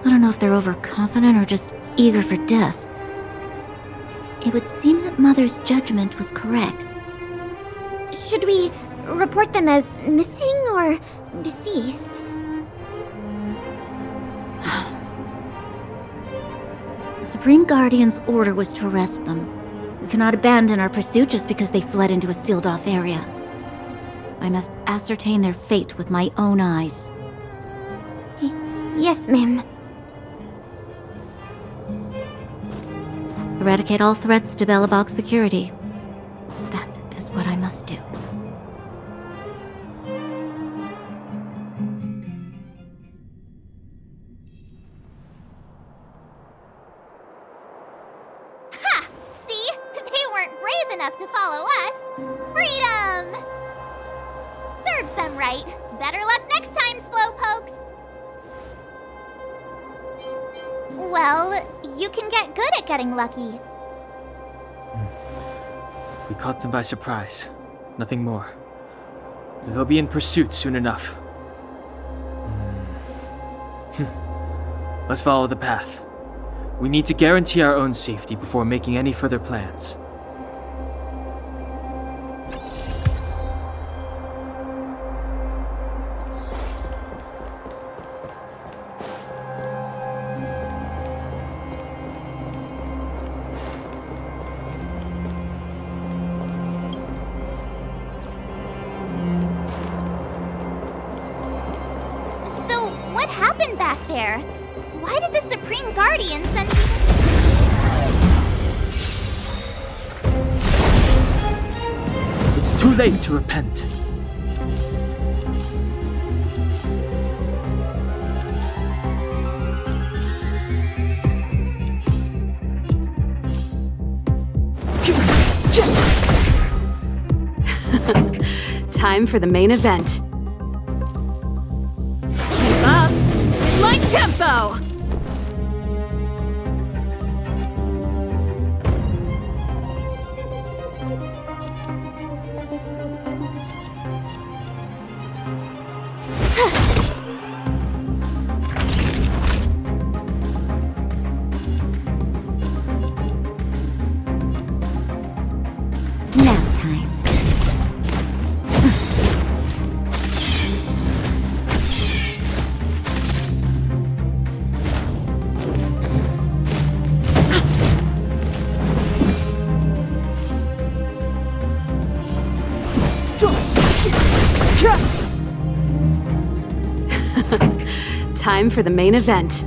I don't know if they're overconfident or just eager for death. It would seem that Mother's judgment was correct. Should we report them as missing or deceased? The Supreme Guardian's order was to arrest them. We cannot abandon our pursuit just because they fled into a sealed-off area. I must ascertain their fate with my own eyes. Yes, ma'am. Eradicate all threats to Belobog's security. That is what I must do. Ha! See? They weren't brave enough to follow us. Freedom! Serves them right. Better luck next time, slowpokes. Well, you can get good at getting lucky. We caught them by surprise. Nothing more. They'll be in pursuit soon enough. Let's follow the path. We need to guarantee our own safety before making any further plans. So, what happened back there? Why did the Supreme Guardian send you? It's too late to repent. Time for the main event. Keep up my tempo! Nap time. Time for the main event.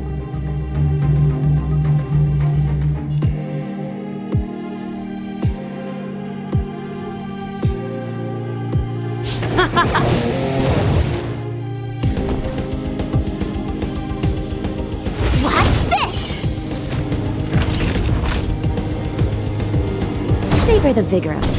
Watch this! Savor the vigor of it.